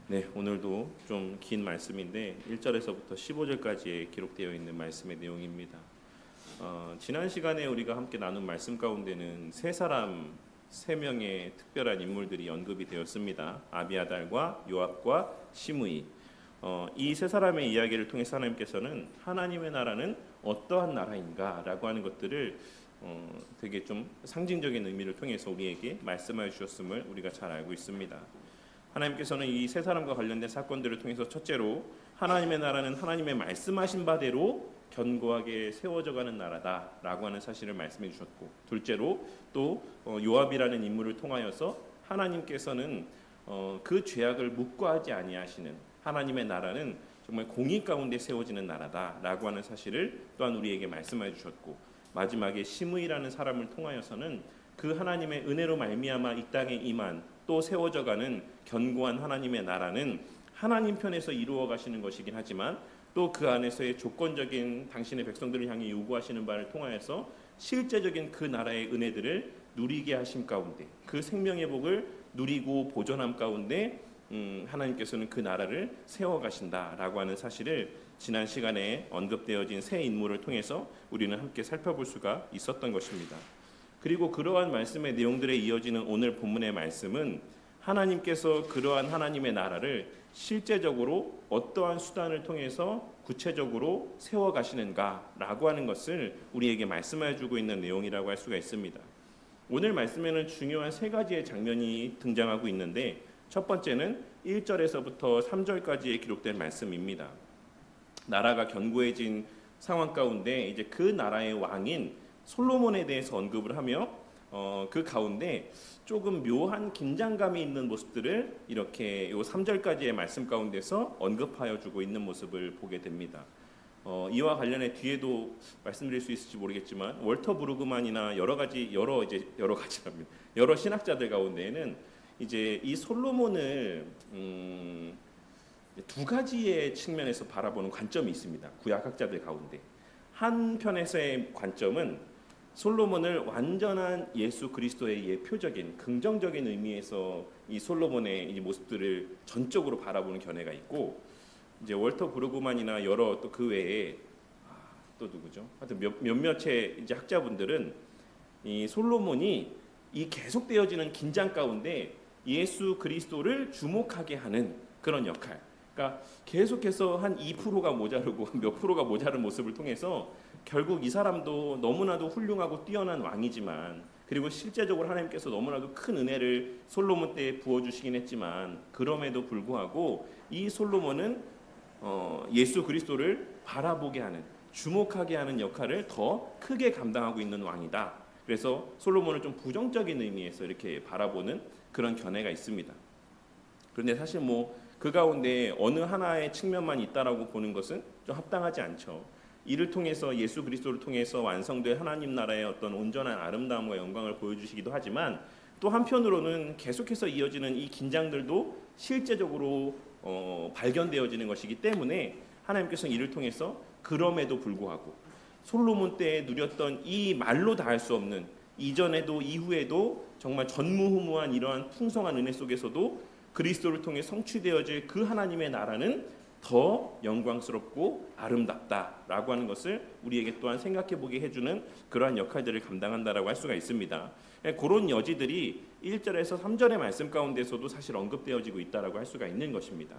네, 오늘도 좀 긴 말씀인데 1절에서부터 15절까지에 기록되어 있는 말씀의 내용입니다. 지난 시간에 우리가 함께 나눈 말씀 가운데는 세 명의 특별한 인물들이 언급이 되었습니다. 아비아달과 요압과 시므이. 이 세 사람의 이야기를 통해서 하나님께서는 하나님의 나라는 어떠한 나라인가라고 하는 것들을 되게 좀 상징적인 의미를 통해서 우리에게 말씀하여 주셨음을 우리가 잘 알고 있습니다. 하나님께서는 이 세 사람과 관련된 사건들을 통해서 첫째로 하나님의 나라는 하나님의 말씀하신 바대로 견고하게 세워져가는 나라다라고 하는 사실을 말씀해 주셨고, 둘째로 또 요압이라는 인물을 통하여서 하나님께서는 그 죄악을 묵과하지 아니하시는 하나님의 나라는 정말 공의 가운데 세워지는 나라다라고 하는 사실을 또한 우리에게 말씀해 주셨고, 마지막에 시므이라는 사람을 통하여서는 그 하나님의 은혜로 말미암아 이 땅에 임한 또 세워져가는 견고한 하나님의 나라는 하나님 편에서 이루어 가시는 것이긴 하지만 또 그 안에서의 조건적인 당신의 백성들을 향해 요구하시는 바를 통하여서 실제적인 그 나라의 은혜들을 누리게 하심 가운데, 그 생명의 복을 누리고 보존함 가운데 하나님께서는 그 나라를 세워가신다라고 하는 사실을 지난 시간에 언급되어진 세 인물을 통해서 우리는 함께 살펴볼 수가 있었던 것입니다. 그리고 그러한 말씀의 내용들에 이어지는 오늘 본문의 말씀은 하나님께서 그러한 하나님의 나라를 실제적으로 어떠한 수단을 통해서 구체적으로 세워가시는가라고 하는 것을 우리에게 말씀해 주고 있는 내용이라고 할 수가 있습니다. 오늘 말씀에는 중요한 세 가지의 장면이 등장하고 있는데, 첫 번째는 1절에서부터 3절까지에 기록된 말씀입니다. 나라가 견고해진 상황 가운데 이제 그 나라의 왕인 솔로몬에 대해서 언급을 하며 그 가운데 조금 묘한 긴장감이 있는 모습들을 이렇게 요 3절까지의 말씀 가운데서 언급하여 주고 있는 모습을 보게 됩니다. 이와 관련해 뒤에도 말씀드릴 수 있을지 모르겠지만 월터 브루그만이나 여러 신학자들 가운데에는 이제 이 솔로몬을 두 가지의 측면에서 바라보는 관점이 있습니다. 구약학자들 가운데 한편에서의 관점은 솔로몬을 완전한 예수 그리스도의 예표적인 긍정적인 의미에서 이 솔로몬의 이 모습들을 전적으로 바라보는 견해가 있고, 이제 월터 브루그만이나 여러 또 그 외에 또 누구죠? 하여튼 몇몇의 이제 학자분들은 이 솔로몬이 이 계속되어지는 긴장 가운데 예수 그리스도를 주목하게 하는 그런 역할. 그러니까 계속해서 한 2%가 모자르고 몇 프로가 모자른 모습을 통해서 결국 이 사람도 너무나도 훌륭하고 뛰어난 왕이지만, 그리고 실제적으로 하나님께서 너무나도 큰 은혜를 솔로몬 때에 부어주시긴 했지만, 그럼에도 불구하고 이 솔로몬은 예수 그리스도를 바라보게 하는, 주목하게 하는 역할을 더 크게 감당하고 있는 왕이다. 그래서 솔로몬을 좀 부정적인 의미에서 이렇게 바라보는 그런 견해가 있습니다. 그런데 사실 그 가운데 어느 하나의 측면만 있다라고 보는 것은 좀 합당하지 않죠. 이를 통해서 예수 그리스도를 통해서 완성된 하나님 나라의 어떤 온전한 아름다움과 영광을 보여주시기도 하지만, 또 한편으로는 계속해서 이어지는 이 긴장들도 실제적으로 발견되어지는 것이기 때문에 하나님께서는 이를 통해서 그럼에도 불구하고 솔로몬 때에 누렸던 이 말로 다 할 수 없는 이전에도 이후에도 정말 전무후무한 이러한 풍성한 은혜 속에서도 그리스도를 통해 성취되어질 그 하나님의 나라는 더 영광스럽고 아름답다라고 하는 것을 우리에게 또한 생각해보게 해주는 그러한 역할들을 감당한다라고 할 수가 있습니다. 그런 여지들이 1절에서 3절의 말씀 가운데서도 사실 언급되어지고 있다라고 할 수가 있는 것입니다.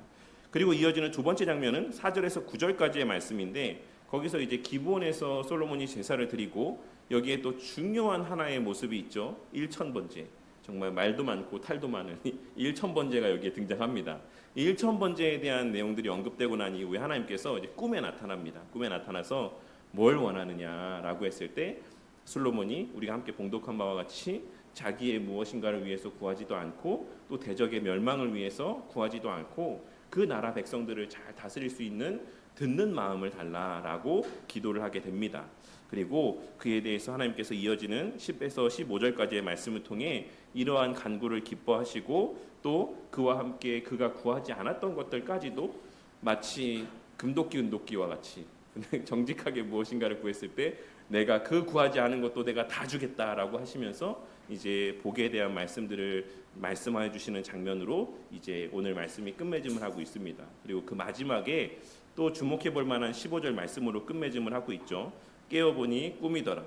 그리고 이어지는 두 번째 장면은 4절에서 9절까지의 말씀인데, 거기서 이제 기브온에서 솔로몬이 제사를 드리고 여기에 또 중요한 하나의 모습이 있죠. 일천번제. 정말 말도 많고 탈도 많은 일천번제가 여기에 등장합니다. 이 일천번제에 대한 내용들이 언급되고 난 이후에 하나님께서 이제 꿈에 나타납니다. 꿈에 나타나서 뭘 원하느냐라고 했을 때 솔로몬이 우리가 함께 봉독한 바와 같이 자기의 무엇인가를 위해서 구하지도 않고 또 대적의 멸망을 위해서 구하지도 않고 그 나라 백성들을 잘 다스릴 수 있는 듣는 마음을 달라라고 기도를 하게 됩니다. 그리고 그에 대해서 하나님께서 이어지는 10에서 15절까지의 말씀을 통해 이러한 간구를 기뻐하시고 또 그와 함께 그가 구하지 않았던 것들까지도 마치 금도끼 은도끼와 같이 정직하게 무엇인가를 구했을 때 내가 그 구하지 않은 것도 내가 다 주겠다라고 하시면서 이제 복에 대한 말씀들을 말씀하여 주시는 장면으로 이제 오늘 말씀이 끝맺음을 하고 있습니다. 그리고 그 마지막에 또 주목해 볼 만한 15절 말씀으로 끝맺음을 하고 있죠. 깨어보니 꿈이더라.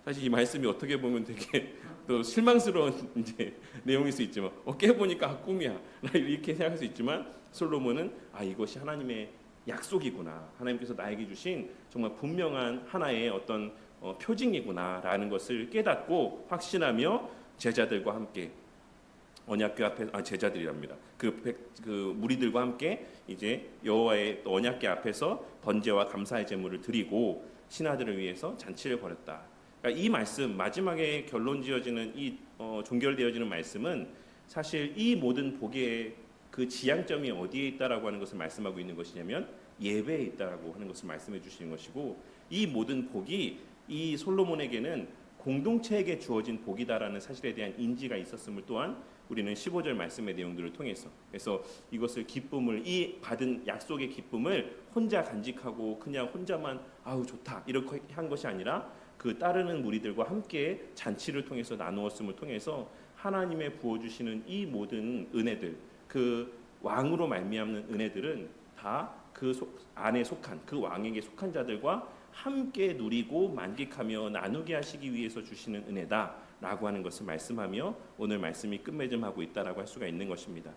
사실 이 말씀이 어떻게 보면 되게 또 실망스러운 이제 내용일 수 있지만 깨보니까 꿈이야 이렇게 생각할 수 있지만 솔로몬은 이것이 하나님의 약속이구나, 하나님께서 나에게 주신 정말 분명한 하나의 어떤 표징이구나라는 것을 깨닫고 확신하며 제자들과 함께 언약궤 앞에 제자들이랍니다. 그 무리들과 함께 이제 여호와의 언약궤 앞에서 번제와 감사의 제물을 드리고 신하들을 위해서 잔치를 벌였다. 그러니까 이 말씀 마지막에 결론지어지는 이 종결되어지는 말씀은 사실 이 모든 복의 그 지향점이 어디에 있다라고 하는 것을 말씀하고 있는 것이냐면 예배에 있다라고 하는 것을 말씀해 주시는 것이고, 이 모든 복이 이 솔로몬에게는 공동체에게 주어진 복이다라는 사실에 대한 인지가 있었음을 또한 우리는 15절 말씀의 내용들을 통해서, 그래서 이것을 기쁨을, 이 받은 약속의 기쁨을 혼자 간직하고 그냥 혼자만 좋다 이렇게 한 것이 아니라 그 따르는 무리들과 함께 잔치를 통해서 나누었음을 통해서 하나님의 부어주시는 이 모든 은혜들, 그 왕으로 말미암는 은혜들은 다 그 안에 속한, 그 왕에게 속한 자들과 함께 누리고 만끽하며 나누게 하시기 위해서 주시는 은혜다라고 하는 것을 말씀하며 오늘 말씀이 끝맺음하고 있다라고 할 수가 있는 것입니다.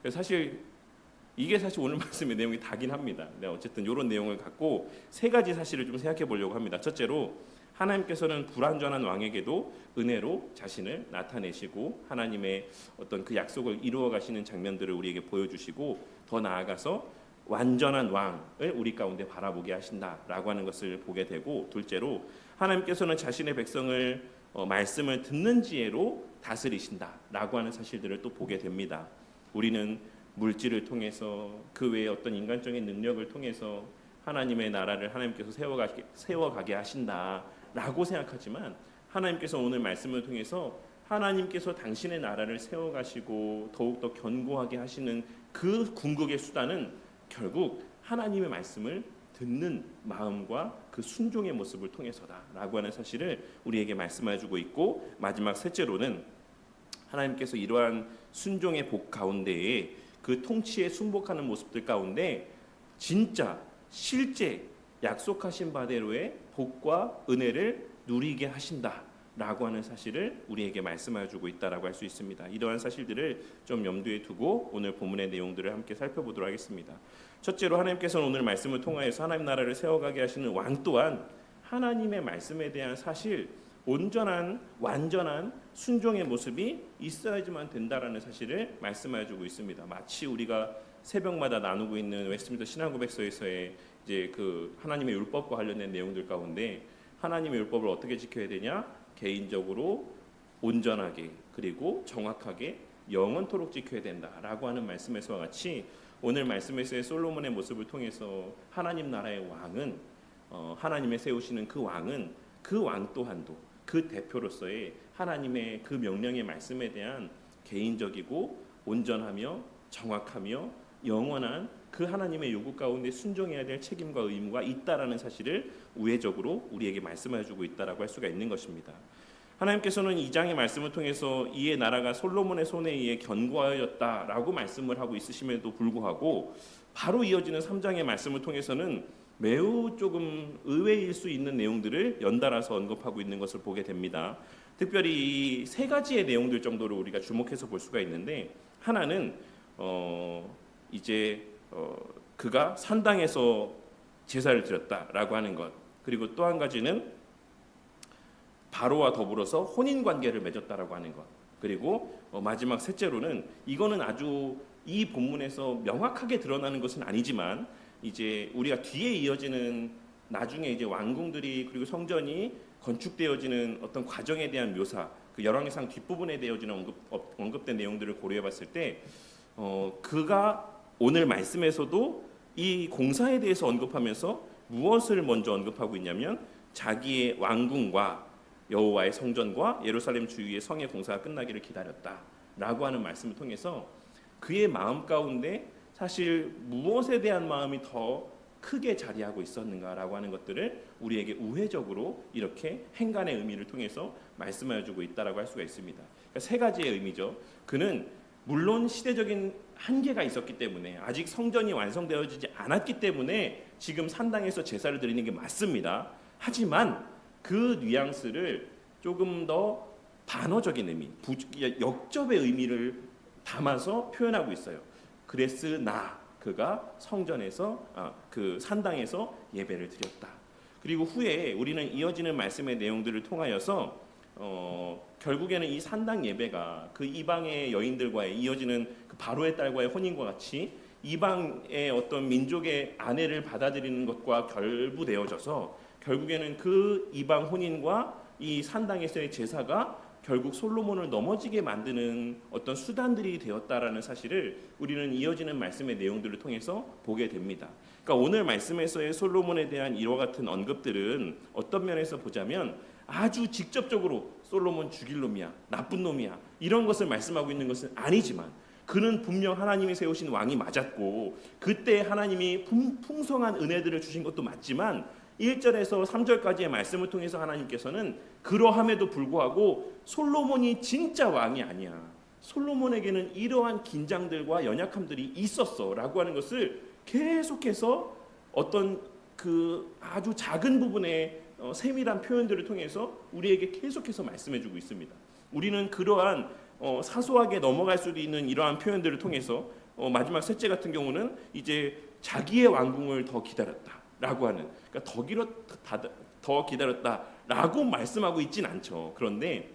그래서 사실 이게 사실 오늘 말씀의 내용이 다긴 합니다. 어쨌든 이런 내용을 갖고 세 가지 사실을 좀 생각해 보려고 합니다. 첫째로, 하나님께서는 불완전한 왕에게도 은혜로 자신을 나타내시고 하나님의 어떤 그 약속을 이루어 가시는 장면들을 우리에게 보여주시고, 더 나아가서 완전한 왕을 우리 가운데 바라보게 하신다라고 하는 것을 보게 되고, 둘째로 하나님께서는 자신의 백성을 말씀을 듣는 지혜로 다스리신다라고 하는 사실들을 또 보게 됩니다. 우리는 물질을 통해서, 그 외에 어떤 인간적인 능력을 통해서 하나님의 나라를 하나님께서 세워가게 하신다라고 생각하지만, 하나님께서 오늘 말씀을 통해서 하나님께서 당신의 나라를 세워가시고 더욱더 견고하게 하시는 그 궁극의 수단은 결국 하나님의 말씀을 듣는 마음과 그 순종의 모습을 통해서다라고 하는 사실을 우리에게 말씀해주고 있고, 마지막 셋째로는 하나님께서 이러한 순종의 복 가운데에 그 통치에 순복하는 모습들 가운데 진짜 실제 약속하신 바대로의 복과 은혜를 누리게 하신다라고 하는 사실을 우리에게 말씀해주고 있다라고 할 수 있습니다. 이러한 사실들을 좀 염두에 두고 오늘 본문의 내용들을 함께 살펴보도록 하겠습니다. 첫째로, 하나님께서는 오늘 말씀을 통하여서 하나님 나라를 세워가게 하시는 왕 또한 하나님의 말씀에 대한 사실, 온전한 완전한 순종의 모습이 있어야지만 된다라는 사실을 말씀해주고 있습니다. 마치 우리가 새벽마다 나누고 있는 웨스트민스터 신앙고백서에서의 이제 그 하나님의 율법과 관련된 내용들 가운데 하나님의 율법을 어떻게 지켜야 되냐? 개인적으로 온전하게 그리고 정확하게 영원토록 지켜야 된다라고 하는 말씀에서와 같이, 오늘 말씀에서의 솔로몬의 모습을 통해서 하나님 나라의 왕은 하나님의 세우시는 그 왕은 그 왕 또한도 그 대표로서의 하나님의 그 명령의 말씀에 대한 개인적이고 온전하며 정확하며 영원한 그 하나님의 요구 가운데 순종해야 될 책임과 의무가 있다라는 사실을 우회적으로 우리에게 말씀해주고 있다라고 할 수가 있는 것입니다. 하나님께서는 2장의 말씀을 통해서 이의 나라가 솔로몬의 손에 의해 견고하였다라고 말씀을 하고 있으심에도 불구하고 바로 이어지는 3장의 말씀을 통해서는 매우 조금 의외일 수 있는 내용들을 연달아서 언급하고 있는 것을 보게 됩니다. 특별히 이 세 가지의 내용들 정도를 우리가 주목해서 볼 수가 있는데, 하나는 그가 산당에서 제사를 드렸다라고 하는 것, 그리고 또 한 가지는 바로와 더불어서 혼인 관계를 맺었다라고 하는 것, 그리고 마지막 셋째로는, 이거는 아주 이 본문에서 명확하게 드러나는 것은 아니지만 이제 우리가 뒤에 이어지는 나중에 이제 왕궁들이 그리고 성전이 건축되어지는 어떤 과정에 대한 묘사, 그 열왕기상 뒷부분에 되어지는 언급된 내용들을 고려해봤을 때 그가 오늘 말씀에서도 이 공사에 대해서 언급하면서 무엇을 먼저 언급하고 있냐면 자기의 왕궁과 여호와의 성전과 예루살렘 주위의 성의 공사가 끝나기를 기다렸다라고 하는 말씀을 통해서 그의 마음 가운데 사실 무엇에 대한 마음이 더 크게 자리하고 있었는가라고 하는 것들을 우리에게 우회적으로 이렇게 행간의 의미를 통해서 말씀해 주고 있다라고 할 수가 있습니다. 그러니까 세 가지의 의미죠. 그는 물론 시대적인 한계가 있었기 때문에 아직 성전이 완성되어지지 않았기 때문에 지금 산당에서 제사를 드리는 게 맞습니다. 하지만 그 뉘앙스를 조금 더 반어적인 의미, 역접의 의미를 담아서 표현하고 있어요. 그랬으나 그가 성전에서 그 산당에서 예배를 드렸다. 그리고 후에 우리는 이어지는 말씀의 내용들을 통하여서 결국에는 이 산당 예배가 그 이방의 여인들과의 이어지는 그 바로의 딸과의 혼인과 같이 이방의 어떤 민족의 아내를 받아들이는 것과 결부되어져서 결국에는 그 이방 혼인과 이 산당에서의 제사가 결국 솔로몬을 넘어지게 만드는 어떤 수단들이 되었다라는 사실을 우리는 이어지는 말씀의 내용들을 통해서 보게 됩니다. 그러니까 오늘 말씀에서의 솔로몬에 대한 이와 같은 언급들은 어떤 면에서 보자면 아주 직접적으로 솔로몬 죽일 놈이야, 나쁜 놈이야 이런 것을 말씀하고 있는 것은 아니지만 그는 분명 하나님이 세우신 왕이 맞았고 그때 하나님이 풍성한 은혜들을 주신 것도 맞지만 1절에서 3절까지의 말씀을 통해서 하나님께서는 그러함에도 불구하고 솔로몬이 진짜 왕이 아니야. 솔로몬에게는 이러한 긴장들과 연약함들이 있었어 라고 하는 것을 계속해서 어떤 그 아주 작은 부분의 세밀한 표현들을 통해서 우리에게 계속해서 말씀해주고 있습니다. 우리는 그러한 사소하게 넘어갈 수도 있는 이러한 표현들을 통해서 마지막 셋째 같은 경우는 이제 자기의 왕궁을 더 기다렸다라고 하는, 그러니까 더 기다렸다라고 말씀하고 있진 않죠. 그런데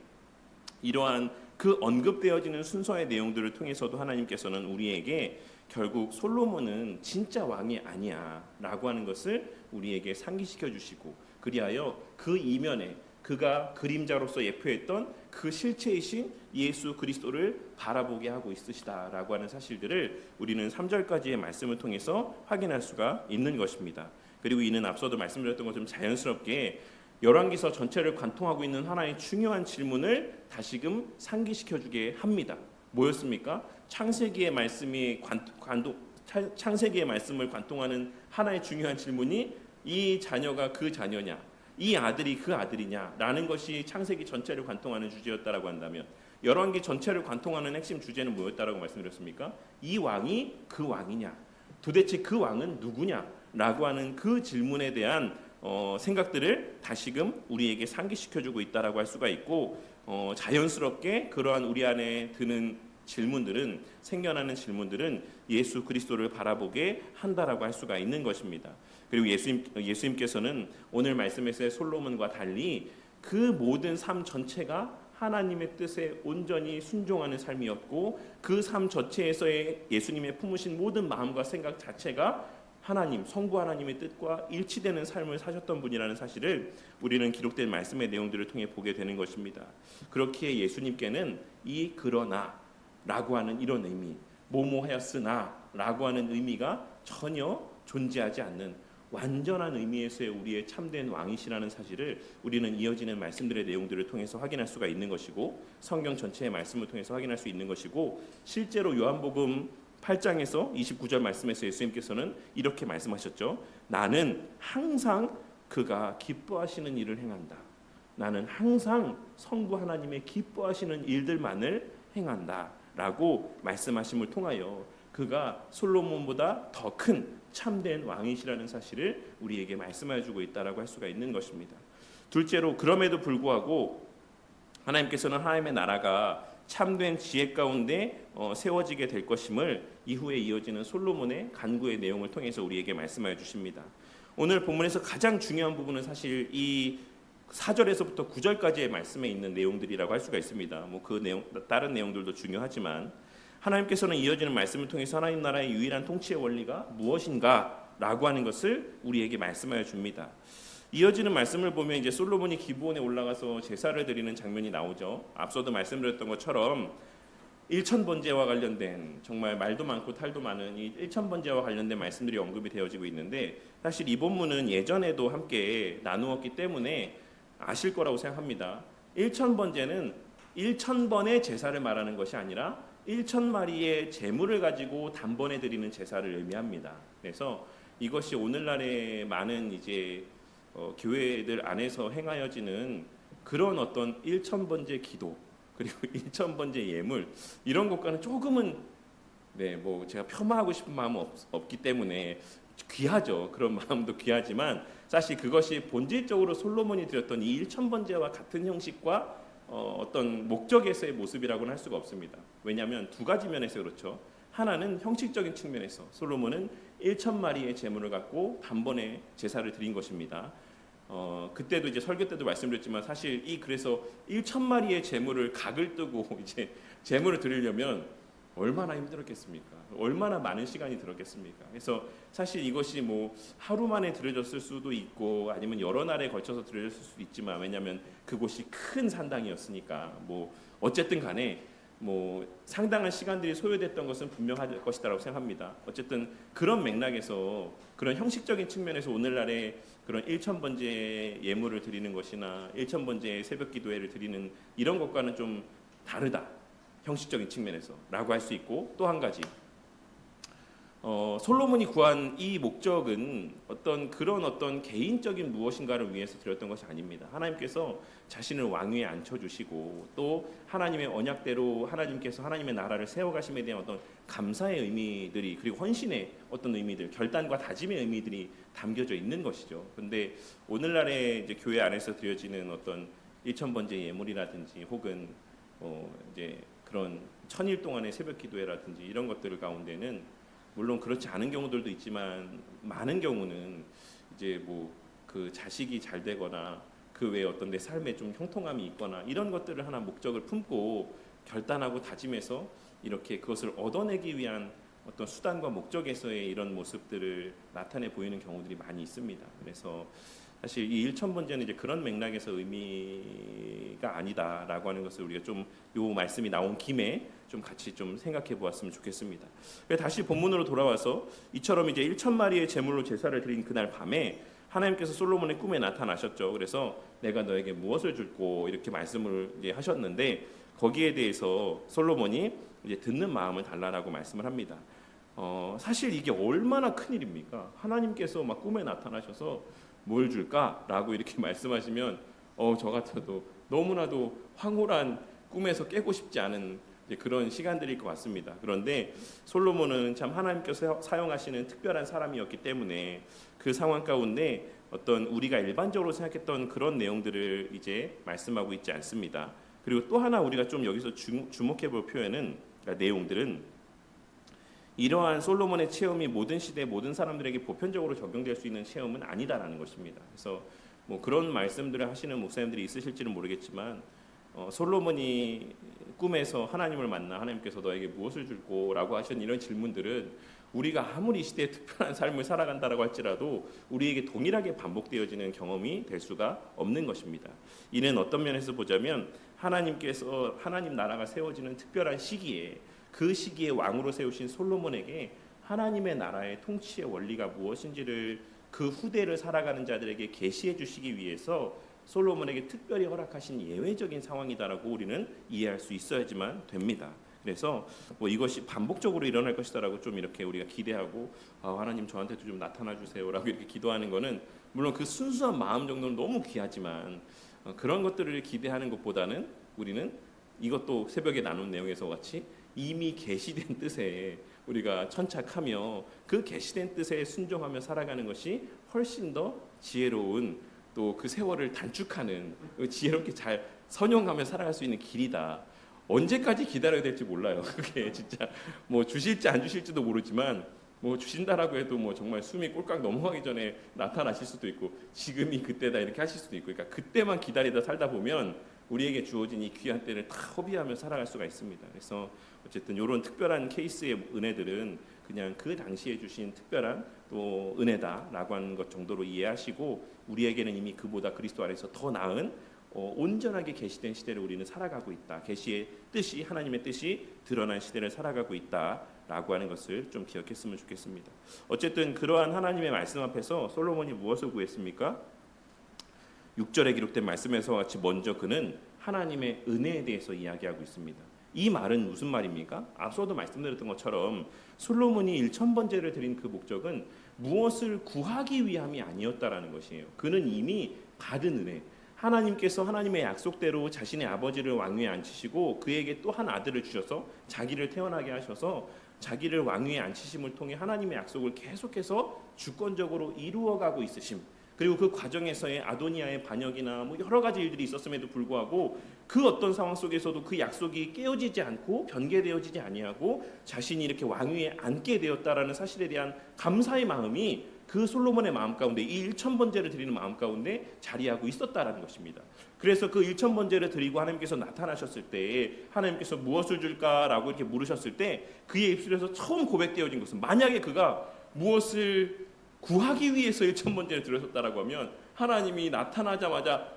이러한 그 언급되어지는 순서의 내용들을 통해서도 하나님께서는 우리에게 결국 솔로몬은 진짜 왕이 아니야라고 하는 것을 우리에게 상기시켜 주시고, 그리하여 그 이면에 그가 그림자로서 예표했던 그 실체이신 예수 그리스도를 바라보게 하고 있으시다라고 하는 사실들을 우리는 3절까지의 말씀을 통해서 확인할 수가 있는 것입니다. 그리고 이는 앞서도 말씀드렸던 것처럼 자연스럽게 열왕기서 전체를 관통하고 있는 하나의 중요한 질문을 다시금 상기시켜주게 합니다. 뭐였습니까? 창세기의 말씀을 관통하는 하나의 중요한 질문이 이 자녀가 그 자녀냐, 이 아들이 그 아들이냐라는 것이 창세기 전체를 관통하는 주제였다라고 한다면 열왕기 전체를 관통하는 핵심 주제는 뭐였다라고 말씀드렸습니까? 이 왕이 그 왕이냐, 도대체 그 왕은 누구냐라고 하는 그 질문에 대한 생각들을 다시금 우리에게 상기시켜주고 있다라고 할 수가 있고, 자연스럽게 그러한 우리 안에 드는 질문들은, 생겨나는 질문들은 예수 그리스도를 바라보게 한다라고 할 수가 있는 것입니다. 그리고 예수님께서는 오늘 말씀에서의 솔로몬과 달리 그 모든 삶 전체가 하나님의 뜻에 온전히 순종하는 삶이었고, 그 삶 전체에서의 예수님의 품으신 모든 마음과 생각 자체가 하나님, 성부 하나님의 뜻과 일치되는 삶을 사셨던 분이라는 사실을 우리는 기록된 말씀의 내용들을 통해 보게 되는 것입니다. 그렇기에 예수님께는 이 그러나라고 하는 이런 의미, 뭐뭐하였으나라고 하는 의미가 전혀 존재하지 않는 완전한 의미에서의 우리의 참된 왕이시라는 사실을 우리는 이어지는 말씀들의 내용들을 통해서 확인할 수가 있는 것이고, 성경 전체의 말씀을 통해서 확인할 수 있는 것이고, 실제로 요한복음 8장에서 29절 말씀에서 예수님께서는 이렇게 말씀하셨죠. 나는 항상 그가 기뻐하시는 일을 행한다. 나는 항상 성부 하나님의 기뻐하시는 일들만을 행한다 라고 말씀하심을 통하여 그가 솔로몬보다 더 큰 참된 왕이시라는 사실을 우리에게 말씀해 주고 있다라고 할 수가 있는 것입니다. 둘째로, 그럼에도 불구하고 하나님께서는 하나님의 나라가 참된 지혜 가운데 세워지게 될 것임을 이후에 이어지는 솔로몬의 간구의 내용을 통해서 우리에게 말씀해 주십니다. 오늘 본문에서 가장 중요한 부분은 사실 이 4절에서부터 9절까지의 말씀에 있는 내용들이라고 할 수가 있습니다. 그 내용, 다른 내용들도 중요하지만 하나님께서는 이어지는 말씀을 통해서 하나님 나라의 유일한 통치의 원리가 무엇인가라고 하는 것을 우리에게 말씀하여 줍니다. 이어지는 말씀을 보면 이제 솔로몬이 기브온에 올라가서 제사를 드리는 장면이 나오죠. 앞서도 말씀드렸던 것처럼 1,000번제와 관련된, 정말 말도 많고 탈도 많은 이 1,000번제와 관련된 말씀들이 언급이 되어지고 있는데, 사실 이 본문은 예전에도 함께 나누었기 때문에 아실 거라고 생각합니다. 1,000번제는 1,000번의 제사를 말하는 것이 아니라 1,000마리의 제물을 가지고 단번에 드리는 제사를 의미합니다. 그래서 이것이 오늘날의 많은 이제 교회들 안에서 행하여지는 그런 어떤 일천번제 기도 그리고 일천번제 예물 이런 것과는 조금은 뭐 제가 폄하하고 싶은 마음은 없기 때문에 귀하죠. 그런 마음도 귀하지만 사실 그것이 본질적으로 솔로몬이 드렸던 이 일천번제와 같은 형식과 어떤 목적에서의 모습이라고는 할 수가 없습니다. 왜냐하면 두 가지 면에서 그렇죠. 하나는 형식적인 측면에서 솔로몬은 1,000마리의 제물을 갖고 단번에 제사를 드린 것입니다. 그때도 이제 설교 때도 말씀드렸지만 사실 그래서 1,000마리의 제물을 각을 뜨고 이제 제물을 드리려면 얼마나 힘들었겠습니까? 얼마나 많은 시간이 들었겠습니까? 그래서 사실 이것이 뭐 하루 만에 드려졌을 수도 있고 아니면 여러 날에 걸쳐서 드려졌을 수도 있지만 왜냐하면 그곳이 큰 산당이었으니까 뭐 어쨌든 간에 뭐 상당한 시간들이 소요됐던 것은 분명할 것이다라고 생각합니다. 어쨌든 그런 맥락에서 그런 형식적인 측면에서 오늘날의 그런 1,000번제 예물을 드리는 것이나 1,000번제 새벽 기도회를 드리는 이런 것과는 좀 다르다. 형식적인 측면에서라고 할 수 있고 또 한 가지 솔로몬이 구한 이 목적은 어떤 개인적인 무엇인가를 위해서 드렸던 것이 아닙니다. 하나님께서 자신을 왕위에 앉혀주시고 또 하나님의 언약대로 하나님께서 하나님의 나라를 세워가심에 대한 어떤 감사의 의미들이 그리고 헌신의 어떤 의미들, 결단과 다짐의 의미들이 담겨져 있는 것이죠. 그런데 오늘날의 이제 교회 안에서 드려지는 어떤 1,000번제 예물이라든지 혹은 이제 그런 1000일 동안의 새벽 기도회라든지 이런 것들 가운데는 물론 그렇지 않은 경우들도 있지만 많은 경우는 이제 뭐 그 자식이 잘 되거나 그 외에 어떤 내 삶에 좀 형통함이 있거나 이런 것들을 하나 목적을 품고 결단하고 다짐해서 이렇게 그것을 얻어내기 위한 어떤 수단과 목적에서의 이런 모습들을 나타내 보이는 경우들이 많이 있습니다. 그래서 사실 이 1,000번제는 이제 그런 맥락에서 의미가 아니다라고 하는 것을 우리가 좀 요 말씀이 나온 김에 좀 같이 좀 생각해 보았으면 좋겠습니다. 다시 본문으로 돌아와서 이처럼 이제 1,000마리의 제물로 제사를 드린 그날 밤에 하나님께서 솔로몬의 꿈에 나타나셨죠. 그래서 내가 너에게 무엇을 줄고 이렇게 말씀을 이제 하셨는데 거기에 대해서 솔로몬이 이제 듣는 마음을 달라라고 말씀을 합니다. 사실 이게 얼마나 큰 일입니까? 하나님께서 막 꿈에 나타나셔서 뭘 줄까라고 이렇게 말씀하시면 저 같아도 너무나도 황홀한 꿈에서 깨고 싶지 않은 그런 시간들일 것 같습니다. 그런데 솔로몬은 참 하나님께서 사용하시는 특별한 사람이었기 때문에 그 상황 가운데 어떤 우리가 일반적으로 생각했던 그런 내용들을 이제 말씀하고 있지 않습니다. 그리고 또 하나 우리가 좀 여기서 주목해 볼 표현은 그러니까 내용들은 이러한 솔로몬의 체험이 모든 시대 모든 사람들에게 보편적으로 적용될 수 있는 체험은 아니다라는 것입니다. 그래서 뭐 그런 말씀들을 하시는 목사님들이 있으실지는 모르겠지만 솔로몬이 꿈에서 하나님을 만나 하나님께서 너에게 무엇을 줄고라고 하신 이런 질문들은 우리가 아무리 이 시대에 특별한 삶을 살아간다라고 할지라도 우리에게 동일하게 반복되어지는 경험이 될 수가 없는 것입니다. 이는 어떤 면에서 보자면 하나님께서 하나님 나라가 세워지는 특별한 시기에 그 시기에 왕으로 세우신 솔로몬에게 하나님의 나라의 통치의 원리가 무엇인지를 그 후대를 살아가는 자들에게 계시해 주시기 위해서 솔로몬에게 특별히 허락하신 예외적인 상황이다라고 우리는 이해할 수 있어야지만 됩니다. 그래서 뭐 이것이 반복적으로 일어날 것이다라고 좀 이렇게 우리가 기대하고 하나님 저한테도 좀 나타나 주세요라고 이렇게 기도하는 거는 물론 그 순수한 마음 정도는 너무 귀하지만 그런 것들을 기대하는 것보다는 우리는 이것도 새벽에 나눈 내용에서 같이 이미 계시된 뜻에 우리가 천착하며 그 계시된 뜻에 순종하며 살아가는 것이 훨씬 더 지혜로운 또 그 세월을 단축하는 지혜롭게 잘 선용하며 살아갈 수 있는 길이다. 언제까지 기다려야 될지 몰라요. 그게 진짜 뭐 주실지 안 주실지도 모르지만 뭐 주신다라고 해도 뭐 정말 숨이 꼴깍 넘어가기 전에 나타나실 수도 있고 지금이 그때다 이렇게 하실 수도 있고 그러니까 그때만 기다리다 살다 보면 우리에게 주어진 이 귀한 때를 다 허비하며 살아갈 수가 있습니다. 그래서 어쨌든 이런 특별한 케이스의 은혜들은 그냥 그 당시에 주신 특별한 또 은혜다라고 하는 것 정도로 이해하시고 우리에게는 이미 그보다 그리스도 안에서 더 나은 온전하게 계시된 시대를 우리는 살아가고 있다. 계시의 뜻이 하나님의 뜻이 드러난 시대를 살아가고 있다라고 하는 것을 좀 기억했으면 좋겠습니다. 어쨌든 그러한 하나님의 말씀 앞에서 솔로몬이 무엇을 구했습니까? 6절에 기록된 말씀에서 같이 먼저 그는 하나님의 은혜에 대해서 이야기하고 있습니다. 이 말은 무슨 말입니까? 앞서도 말씀드렸던 것처럼 솔로몬이 1,000번제를 드린 그 목적은 무엇을 구하기 위함이 아니었다라는 것이에요. 그는 이미 받은 은혜, 하나님께서 하나님의 약속대로 자신의 아버지를 왕위에 앉히시고 그에게 또 한 아들을 주셔서 자기를 태어나게 하셔서 자기를 왕위에 앉히심을 통해 하나님의 약속을 계속해서 주권적으로 이루어가고 있으심, 그리고 그 과정에서의 아도니아의 반역이나 뭐 여러 가지 일들이 있었음에도 불구하고 그 어떤 상황 속에서도 그 약속이 깨어지지 않고 변개되어지지 아니하고 자신이 이렇게 왕위에 앉게 되었다라는 사실에 대한 감사의 마음이 그 솔로몬의 마음 가운데, 이 1,000번제를 드리는 마음 가운데 자리하고 있었다라는 것입니다. 그래서 그 1,000번제를 드리고 하나님께서 나타나셨을 때 하나님께서 무엇을 줄까라고 이렇게 물으셨을 때 그의 입술에서 처음 고백되어진 것은, 만약에 그가 무엇을 구하기 위해서 1,000번제를 드렸었다라고 하면 하나님이 나타나자마자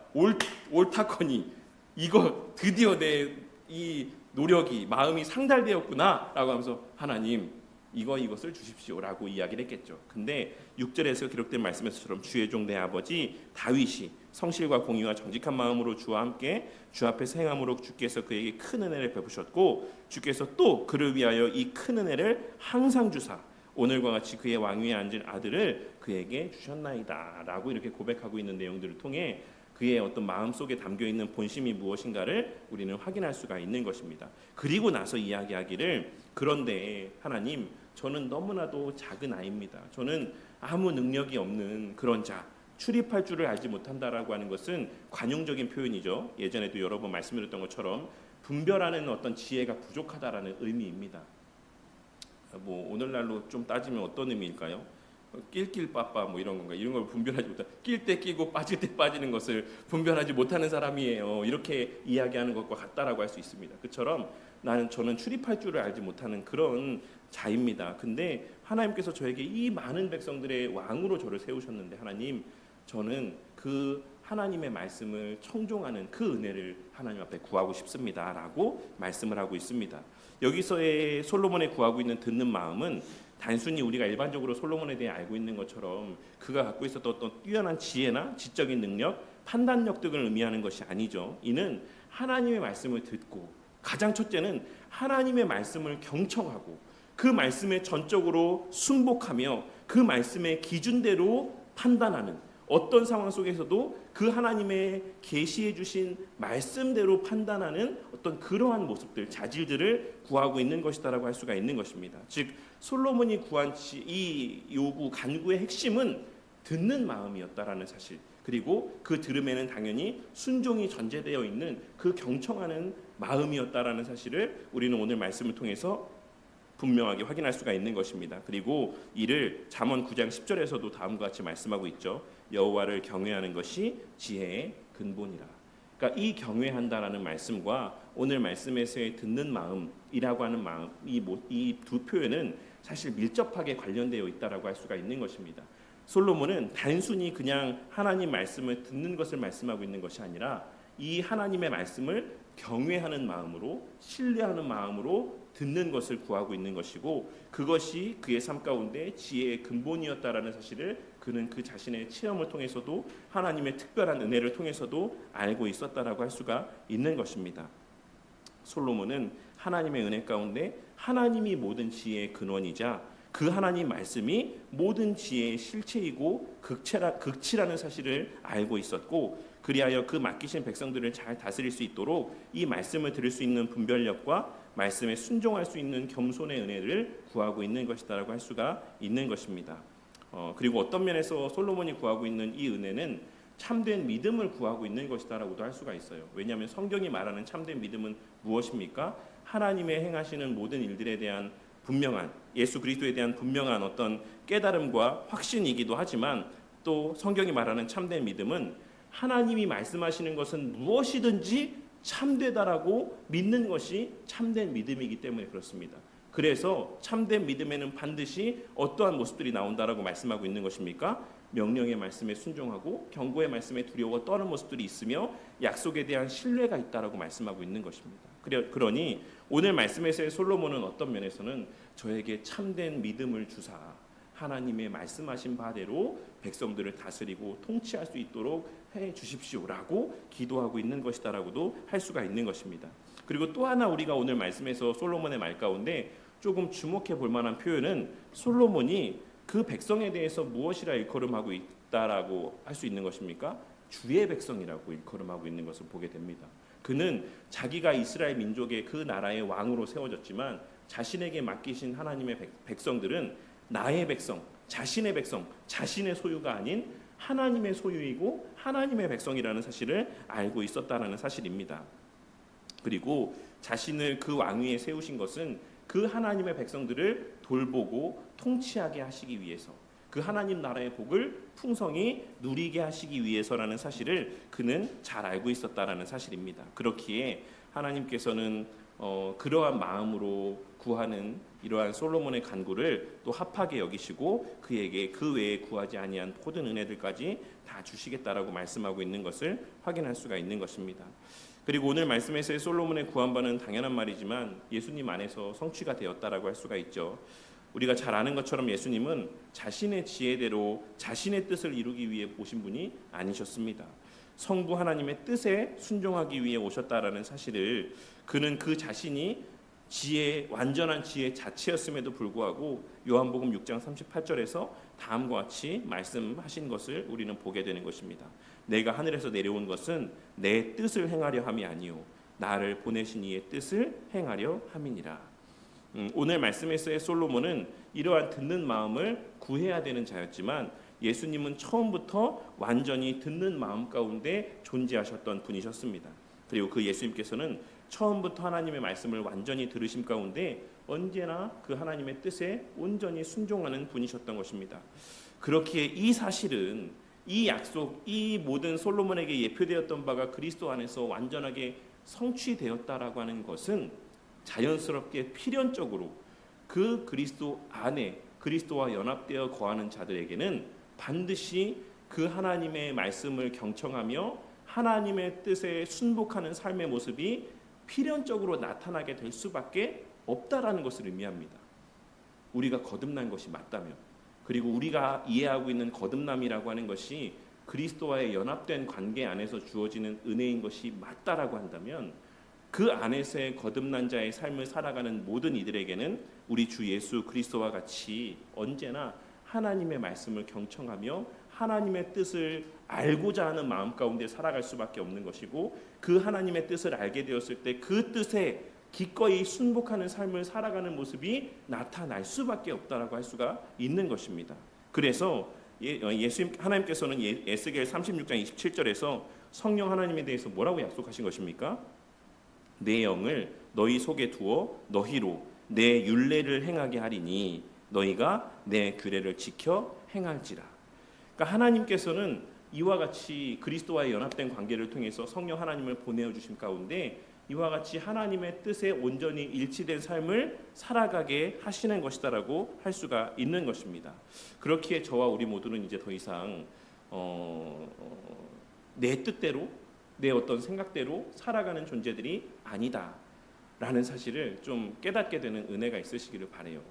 옳다커니 이거 드디어 내 이 노력이 마음이 상달되었구나라고 하면서 하나님 이것을 주십시오라고 이야기를 했겠죠. 근데 6절에서 기록된 말씀에서처럼 주의 종 내 아버지 다윗이 성실과 공의와 정직한 마음으로 주와 함께 주 앞에서 행함으로 주께서 그에게 큰 은혜를 베푸셨고 주께서 또 그를 위하여 이 큰 은혜를 항상 주사 오늘과 같이 그의 왕위에 앉은 아들을 그에게 주셨나이다라고 이렇게 고백하고 있는 내용들을 통해 그의 어떤 마음속에 담겨있는 본심이 무엇인가를 우리는 확인할 수가 있는 것입니다. 그리고 나서 이야기하기를, 그런데 하나님 저는 너무나도 작은 아이입니다. 저는 아무 능력이 없는 그런 자, 출입할 줄을 알지 못한다라고 하는 것은 관용적인 표현이죠. 예전에도 여러 번 말씀드렸던 것처럼 분별하는 어떤 지혜가 부족하다라는 의미입니다. 뭐 오늘날로 좀 따지면 어떤 의미일까요? 낄낄 빠빠 뭐 이런 건가? 이런 걸 분별하지 못한, 낄 때 끼고 빠질 때 빠지는 것을 분별하지 못하는 사람이에요. 이렇게 이야기하는 것과 같다라고 할 수 있습니다. 그처럼 저는 출입할 줄을 알지 못하는 그런 자입니다. 근데 하나님께서 저에게 이 많은 백성들의 왕으로 저를 세우셨는데 하나님, 저는 그 하나님의 말씀을 청종하는 그 은혜를 하나님 앞에 구하고 싶습니다라고 말씀을 하고 있습니다. 여기서의 솔로몬의 구하고 있는 듣는 마음은 단순히 우리가 일반적으로 솔로몬에 대해 알고 있는 것처럼 그가 갖고 있었던 어떤 뛰어난 지혜나 지적인 능력, 판단력 등을 의미하는 것이 아니죠. 이는 하나님의 말씀을 듣고, 가장 첫째는 하나님의 말씀을 경청하고 그 말씀에 전적으로 순복하며 그 말씀의 기준대로 판단하는, 어떤 상황 속에서도 그 하나님의 계시해 주신 말씀대로 판단하는 어떤 그러한 모습들, 자질들을 구하고 있는 것이다라고 할 수가 있는 것입니다. 즉 솔로몬이 구한 이 요구, 간구의 핵심은 듣는 마음이었다라는 사실, 그리고 그 들음에는 당연히 순종이 전제되어 있는 그 경청하는 마음이었다라는 사실을 우리는 오늘 말씀을 통해서 분명하게 확인할 수가 있는 것입니다. 그리고 이를 잠언 9장 10절에서도 다음과 같이 말씀하고 있죠. 여호와를 경외하는 것이 지혜의 근본이라. 그러니까 이 경외한다라는 말씀과 오늘 말씀에서의 듣는 마음이라고 하는 마음, 이 두 표현은 사실 밀접하게 관련되어 있다라고 할 수가 있는 것입니다. 솔로몬은 단순히 그냥 하나님 말씀을 듣는 것을 말씀하고 있는 것이 아니라 이 하나님의 말씀을 경외하는 마음으로, 신뢰하는 마음으로 듣는 것을 구하고 있는 것이고, 그것이 그의 삶 가운데 지혜의 근본이었다라는 사실을 그는 그 자신의 체험을 통해서도 하나님의 특별한 은혜를 통해서도 알고 있었다라고 할 수가 있는 것입니다. 솔로몬은 하나님의 은혜 가운데 하나님이 모든 지혜의 근원이자 그 하나님 말씀이 모든 지혜의 실체이고 극치라는 사실을 알고 있었고, 그리하여 그 맡기신 백성들을 잘 다스릴 수 있도록 이 말씀을 들을 수 있는 분별력과 말씀에 순종할 수 있는 겸손의 은혜를 구하고 있는 것이다라고 할 수가 있는 것입니다. 그리고 어떤 면에서 솔로몬이 구하고 있는 이 은혜는 참된 믿음을 구하고 있는 것이다라고도 할 수가 있어요. 왜냐하면 성경이 말하는 참된 믿음은 무엇입니까? 하나님의 행하시는 모든 일들에 대한 분명한, 예수 그리스도에 대한 분명한 어떤 깨달음과 확신이기도 하지만, 또 성경이 말하는 참된 믿음은 하나님이 말씀하시는 것은 무엇이든지 참되다라고 믿는 것이 참된 믿음이기 때문에 그렇습니다. 그래서 참된 믿음에는 반드시 어떠한 모습들이 나온다라고 말씀하고 있는 것입니까? 명령의 말씀에 순종하고 경고의 말씀에 두려워 떠는 모습들이 있으며 약속에 대한 신뢰가 있다라고 말씀하고 있는 것입니다. 그러니 오늘 말씀에서의 솔로몬은 어떤 면에서는 저에게 참된 믿음을 주사 하나님의 말씀하신 바대로 백성들을 다스리고 통치할 수 있도록 해 주십시오라고 기도하고 있는 것이다라고도 할 수가 있는 것입니다. 그리고 또 하나 우리가 오늘 말씀에서 솔로몬의 말 가운데 조금 주목해 볼 만한 표현은 솔로몬이 그 백성에 대해서 무엇이라 일컬음하고 있다라고 할 수 있는 것입니까? 주의 백성이라고 일컬음하고 있는 것을 보게 됩니다. 그는 자기가 이스라엘 민족의 그 나라의 왕으로 세워졌지만 자신에게 맡기신 하나님의 백성들은 나의 백성, 자신의 백성, 자신의 소유가 아닌 하나님의 소유이고 하나님의 백성이라는 사실을 알고 있었다라는 사실입니다. 그리고 자신을 그 왕위에 세우신 것은 그 하나님의 백성들을 돌보고 통치하게 하시기 위해서, 그 하나님 나라의 복을 풍성히 누리게 하시기 위해서라는 사실을 그는 잘 알고 있었다라는 사실입니다. 그렇기에 하나님께서는 그러한 마음으로 구하는 이러한 솔로몬의 간구를 또 합하게 여기시고 그에게 그 외에 구하지 아니한 모든 은혜들까지 다 주시겠다라고 말씀하고 있는 것을 확인할 수가 있는 것입니다. 그리고 오늘 말씀에서의 솔로몬의 구한 바는 당연한 말이지만 예수님 안에서 성취가 되었다라고 할 수가 있죠. 우리가 잘 아는 것처럼 예수님은 자신의 지혜대로 자신의 뜻을 이루기 위해 오신 분이 아니셨습니다. 성부 하나님의 뜻에 순종하기 위해 오셨다라는 사실을 그는 그 자신이 완전한 지혜 자체였음에도 불구하고 요한복음 6장 38절에서 다음과 같이 말씀하신 것을 우리는 보게 되는 것입니다. 내가 하늘에서 내려온 것은 내 뜻을 행하려 함이 아니요 나를 보내신 이의 뜻을 행하려 함이니라. 오늘 말씀에서의 솔로몬은 이러한 듣는 마음을 구해야 되는 자였지만 예수님은 처음부터 완전히 듣는 마음 가운데 존재하셨던 분이셨습니다. 그리고 그 예수님께서는 처음부터 하나님의 말씀을 완전히 들으심 가운데 언제나 그 하나님의 뜻에 온전히 순종하는 분이셨던 것입니다. 그렇기에 이 사실은, 이 약속, 이 모든 솔로몬에게 예표되었던 바가 그리스도 안에서 완전하게 성취되었다라고 하는 것은 자연스럽게 필연적으로 그 그리스도 안에 그리스도와 연합되어 거하는 자들에게는 반드시 그 하나님의 말씀을 경청하며 하나님의 뜻에 순복하는 삶의 모습이 필연적으로 나타나게 될 수밖에 없다라는 것을 의미합니다. 우리가 거듭난 것이 맞다면, 그리고 우리가 이해하고 있는 거듭남이라고 하는 것이 그리스도와의 연합된 관계 안에서 주어지는 은혜인 것이 맞다라고 한다면 그 안에서의 거듭난 자의 삶을 살아가는 모든 이들에게는 우리 주 예수 그리스도와 같이 언제나 하나님의 말씀을 경청하며 하나님의 뜻을 알고자 하는 마음 가운데 살아갈 수밖에 없는 것이고, 그 하나님의 뜻을 알게 되었을 때 그 뜻에 기꺼이 순복하는 삶을 살아가는 모습이 나타날 수밖에 없다라고 할 수가 있는 것입니다. 그래서 하나님께서는 에스겔 36장 27절에서 성령 하나님에 대해서 뭐라고 약속하신 것입니까? 내 영을 너희 속에 두어 너희로 내 율례를 행하게 하리니 너희가 내 규례를 지켜 행할지라. 그러니까 하나님께서는 이와 같이 그리스도와의 연합된 관계를 통해서 성령 하나님을 보내어 주신 가운데 이와 같이 하나님의 뜻에 온전히 일치된 삶을 살아가게 하시는 것이다라고 할 수가 있는 것입니다. 그렇기에 저와 우리 모두는 이제 더 이상 내 뜻대로 내 어떤 생각대로 살아가는 존재들이 아니다라는 사실을 좀 깨닫게 되는 은혜가 있으시기를 바라요.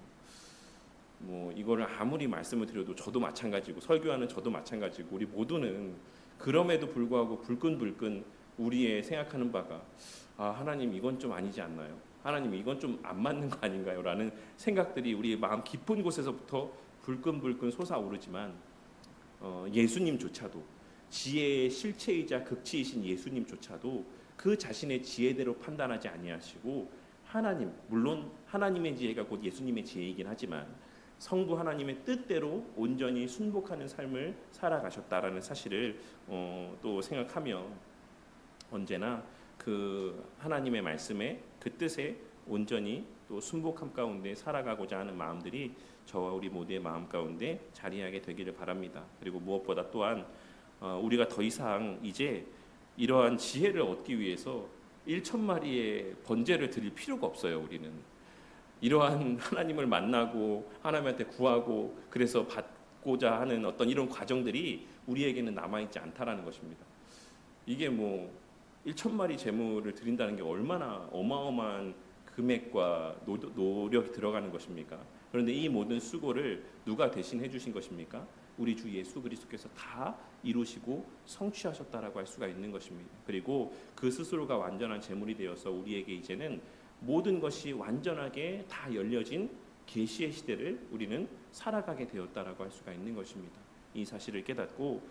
이거를 아무리 말씀을 드려도 저도 마찬가지고 설교하는 저도 마찬가지고 우리 모두는 그럼에도 불구하고 불끈불끈 우리의 생각하는 바가 하나님 이건 좀 아니지 않나요? 하나님 이건 좀 안 맞는 거 아닌가요? 라는 생각들이 우리 마음 깊은 곳에서부터 불끈불끈 솟아오르지만 예수님조차도 지혜의 실체이자 극치이신 예수님조차도 그 자신의 지혜대로 판단하지 아니하시고 하나님, 물론 하나님의 지혜가 곧 예수님의 지혜이긴 하지만 성부 하나님의 뜻대로 온전히 순복하는 삶을 살아가셨다라는 사실을 또 생각하며 언제나 그 하나님의 말씀에 그 뜻에 온전히 또 순복함 가운데 살아가고자 하는 마음들이 저와 우리 모두의 마음 가운데 자리하게 되기를 바랍니다. 그리고 무엇보다 또한 우리가 더 이상 이제 이러한 지혜를 얻기 위해서 1,000마리의 번제를 드릴 필요가 없어요. 우리는 이러한 하나님을 만나고 하나님한테 구하고 그래서 받고자 하는 어떤 이런 과정들이 우리에게는 남아있지 않다라는 것입니다. 이게 1,000마리 제물을 드린다는 게 얼마나 어마어마한 금액과 노력이 들어가는 것입니까? 그런데 이 모든 수고를 누가 대신 해주신 것입니까? 우리 주 예수 그리스도께서 다 이루시고 성취하셨다라고 할 수가 있는 것입니다. 그리고 그 스스로가 완전한 제물이 되어서 우리에게 이제는 모든 것이 완전하게 다 열려진 계시의 시대를 우리는 살아가게 되었다라고 할 수가 있는 것입니다. 이 사실을 깨닫고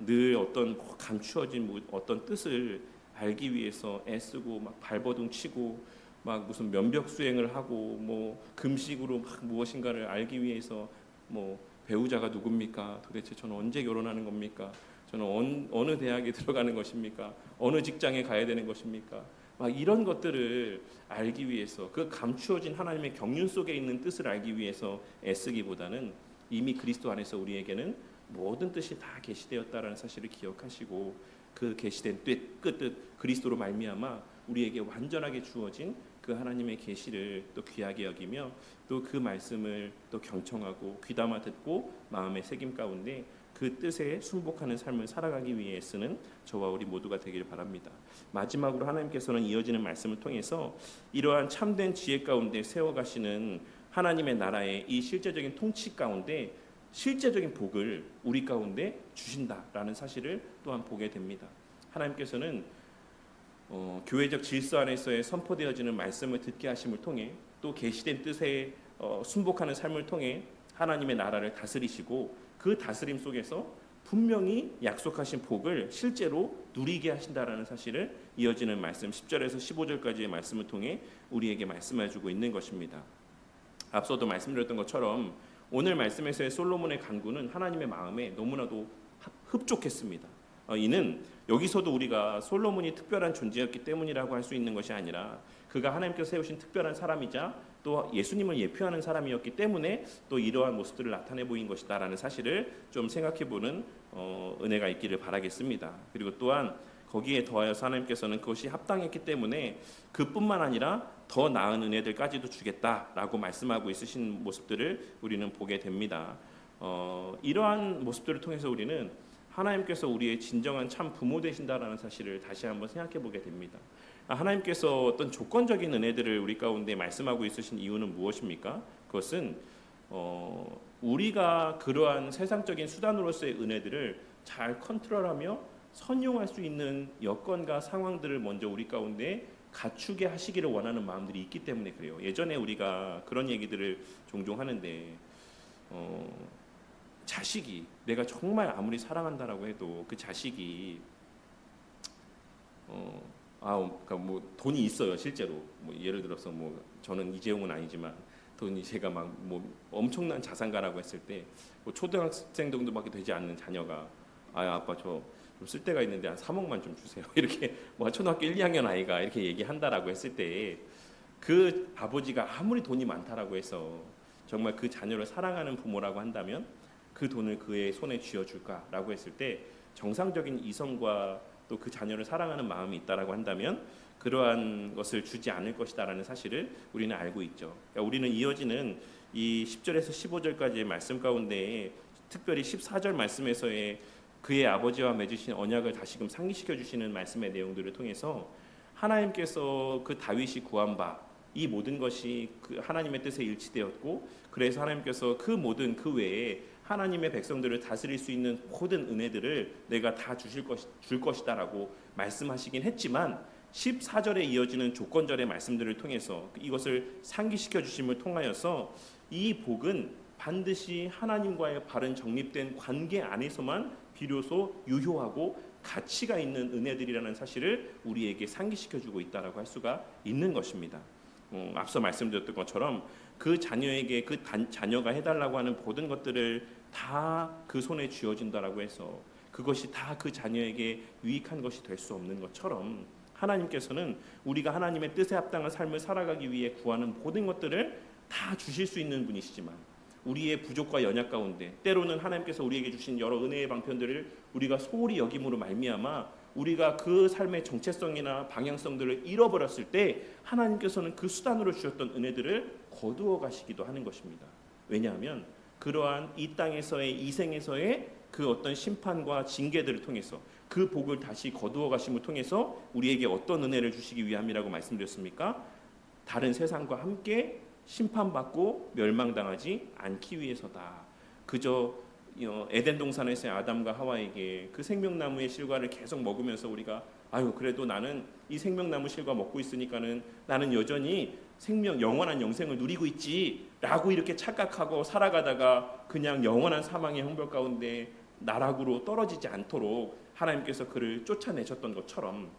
늘 어떤 감추어진 어떤 뜻을 알기 위해서 애쓰고 막 발버둥 치고 막 무슨 면벽 수행을 하고 뭐 금식으로 막 무엇인가를 알기 위해서 뭐 배우자가 누굽니까? 도대체 저는 언제 결혼하는 겁니까? 저는 어느 대학에 들어가는 것입니까? 어느 직장에 가야 되는 것입니까? 막 이런 것들을 알기 위해서 그 감추어진 하나님의 경륜 속에 있는 뜻을 알기 위해서 애쓰기보다는 이미 그리스도 안에서 우리에게는 모든 뜻이 다 계시되었다라는 사실을 기억하시고 그 계시된 뜻 그리스도로 말미암아 우리에게 완전하게 주어진 그 하나님의 계시를 또 귀하게 여기며 또 그 말씀을 또 경청하고 귀담아 듣고 마음의 새김 가운데 그 뜻에 순복하는 삶을 살아가기 위해 쓰는 저와 우리 모두가 되기를 바랍니다. 마지막으로 하나님께서는 이어지는 말씀을 통해서 이러한 참된 지혜 가운데 세워가시는 하나님의 나라의 이 실제적인 통치 가운데 실제적인 복을 우리 가운데 주신다라는 사실을 또한 보게 됩니다. 하나님께서는 교회적 질서 안에서의 선포되어지는 말씀을 듣게 하심을 통해 또 계시된 뜻에 순복하는 삶을 통해 하나님의 나라를 다스리시고 그 다스림 속에서 분명히 약속하신 복을 실제로 누리게 하신다라는 사실을 이어지는 말씀 10절에서 15절까지의 말씀을 통해 우리에게 말씀해주고 있는 것입니다. 앞서도 말씀드렸던 것처럼 오늘 말씀에서의 솔로몬의 간구는 하나님의 마음에 너무나도 흡족했습니다. 이는 여기서도 우리가 솔로몬이 특별한 존재였기 때문이라고 할 수 있는 것이 아니라 그가 하나님께서 세우신 특별한 사람이자 또 예수님을 예표하는 사람이었기 때문에 또 이러한 모습들을 나타내 보인 것이다라는 사실을 좀 생각해보는 은혜가 있기를 바라겠습니다. 그리고 또한 거기에 더하여서 하나님께서는 그것이 합당했기 때문에 그뿐만 아니라 더 나은 은혜들까지도 주겠다라고 말씀하고 있으신 모습들을 우리는 보게 됩니다. 이러한 모습들을 통해서 우리는 하나님께서 우리의 진정한 참 부모 되신다라는 사실을 다시 한번 생각해 보게 됩니다. 하나님께서 어떤 조건적인 은혜들을 우리 가운데 말씀하고 있으신 이유는 무엇입니까? 그것은 우리가 그러한 세상적인 수단으로서의 은혜들을 잘 컨트롤하며 선용할 수 있는 여건과 상황들을 먼저 우리 가운데 갖추게 하시기를 원하는 마음들이 있기 때문에 그래요. 예전에 우리가 그런 얘기들을 종종 하는데 자식이 내가 정말 아무리 사랑한다라고 해도 그 자식이 그러니까 뭐 돈이 있어요 실제로. 뭐 예를 들어서 뭐 저는 이재용은 아니지만 돈이 제가 막 뭐 엄청난 자산가라고 했을 때 뭐 초등학생 정도밖에 되지 않는 자녀가 아빠 저 좀 쓸 데가 있는데 한 3억만 좀 주세요. 이렇게 뭐 초등학교 1, 2학년 아이가 이렇게 얘기한다라고 했을 때 그 아버지가 아무리 돈이 많다라고 해서 정말 그 자녀를 사랑하는 부모라고 한다면 그 돈을 그의 손에 쥐어줄까라고 했을 때 정상적인 이성과 또 그 자녀를 사랑하는 마음이 있다라고 한다면 그러한 것을 주지 않을 것이다라는 사실을 우리는 알고 있죠. 그러니까 우리는 이어지는 이 10절에서 15절까지의 말씀 가운데 특별히 14절 말씀에서의 그의 아버지와 맺으신 언약을 다시금 상기시켜 주시는 말씀의 내용들을 통해서 하나님께서 그 다윗이 구한 바 이 모든 것이 그 하나님의 뜻에 일치되었고 그래서 하나님께서 그 모든 그 외에 하나님의 백성들을 다스릴 수 있는 모든 은혜들을 내가 다 줄 것이다라고 말씀하시긴 했지만 14절에 이어지는 조건절의 말씀들을 통해서 이것을 상기시켜 주심을 통하여서 이 복은 반드시 하나님과의 바른 정립된 관계 안에서만 비로소 유효하고 가치가 있는 은혜들이라는 사실을 우리에게 상기시켜 주고 있다라고 할 수가 있는 것입니다. 앞서 말씀드렸던 것처럼 그 자녀에게 그 자녀가 해달라고 하는 모든 것들을 다 그 손에 쥐어진다라고 해서 그것이 다 그 자녀에게 유익한 것이 될 수 없는 것처럼 하나님께서는 우리가 하나님의 뜻에 합당한 삶을 살아가기 위해 구하는 모든 것들을 다 주실 수 있는 분이시지만 우리의 부족과 연약 가운데 때로는 하나님께서 우리에게 주신 여러 은혜의 방편들을 우리가 소홀히 여김으로 말미암아 우리가 그 삶의 정체성이나 방향성들을 잃어버렸을 때 하나님께서는 그 수단으로 주셨던 은혜들을 거두어 가시기도 하는 것입니다. 왜냐하면 그러한 이 땅에서의 이생에서의 그 어떤 심판과 징계들을 통해서 그 복을 다시 거두어 가심을 통해서 우리에게 어떤 은혜를 주시기 위함이라고 말씀드렸습니까? 다른 세상과 함께 심판받고 멸망당하지 않기 위해서다. 그저 에덴 동산에서의 아담과 하와에게 그 생명나무의 실과를 계속 먹으면서 우리가 그래도 나는 이 생명나무 실과 먹고 있으니까는 나는 여전히 생명, 영원한 영생을 누리고 있지라고 이렇게 착각하고 살아가다가 그냥 영원한 사망의 형벌 가운데 나락으로 떨어지지 않도록 하나님께서 그를 쫓아내셨던 것처럼,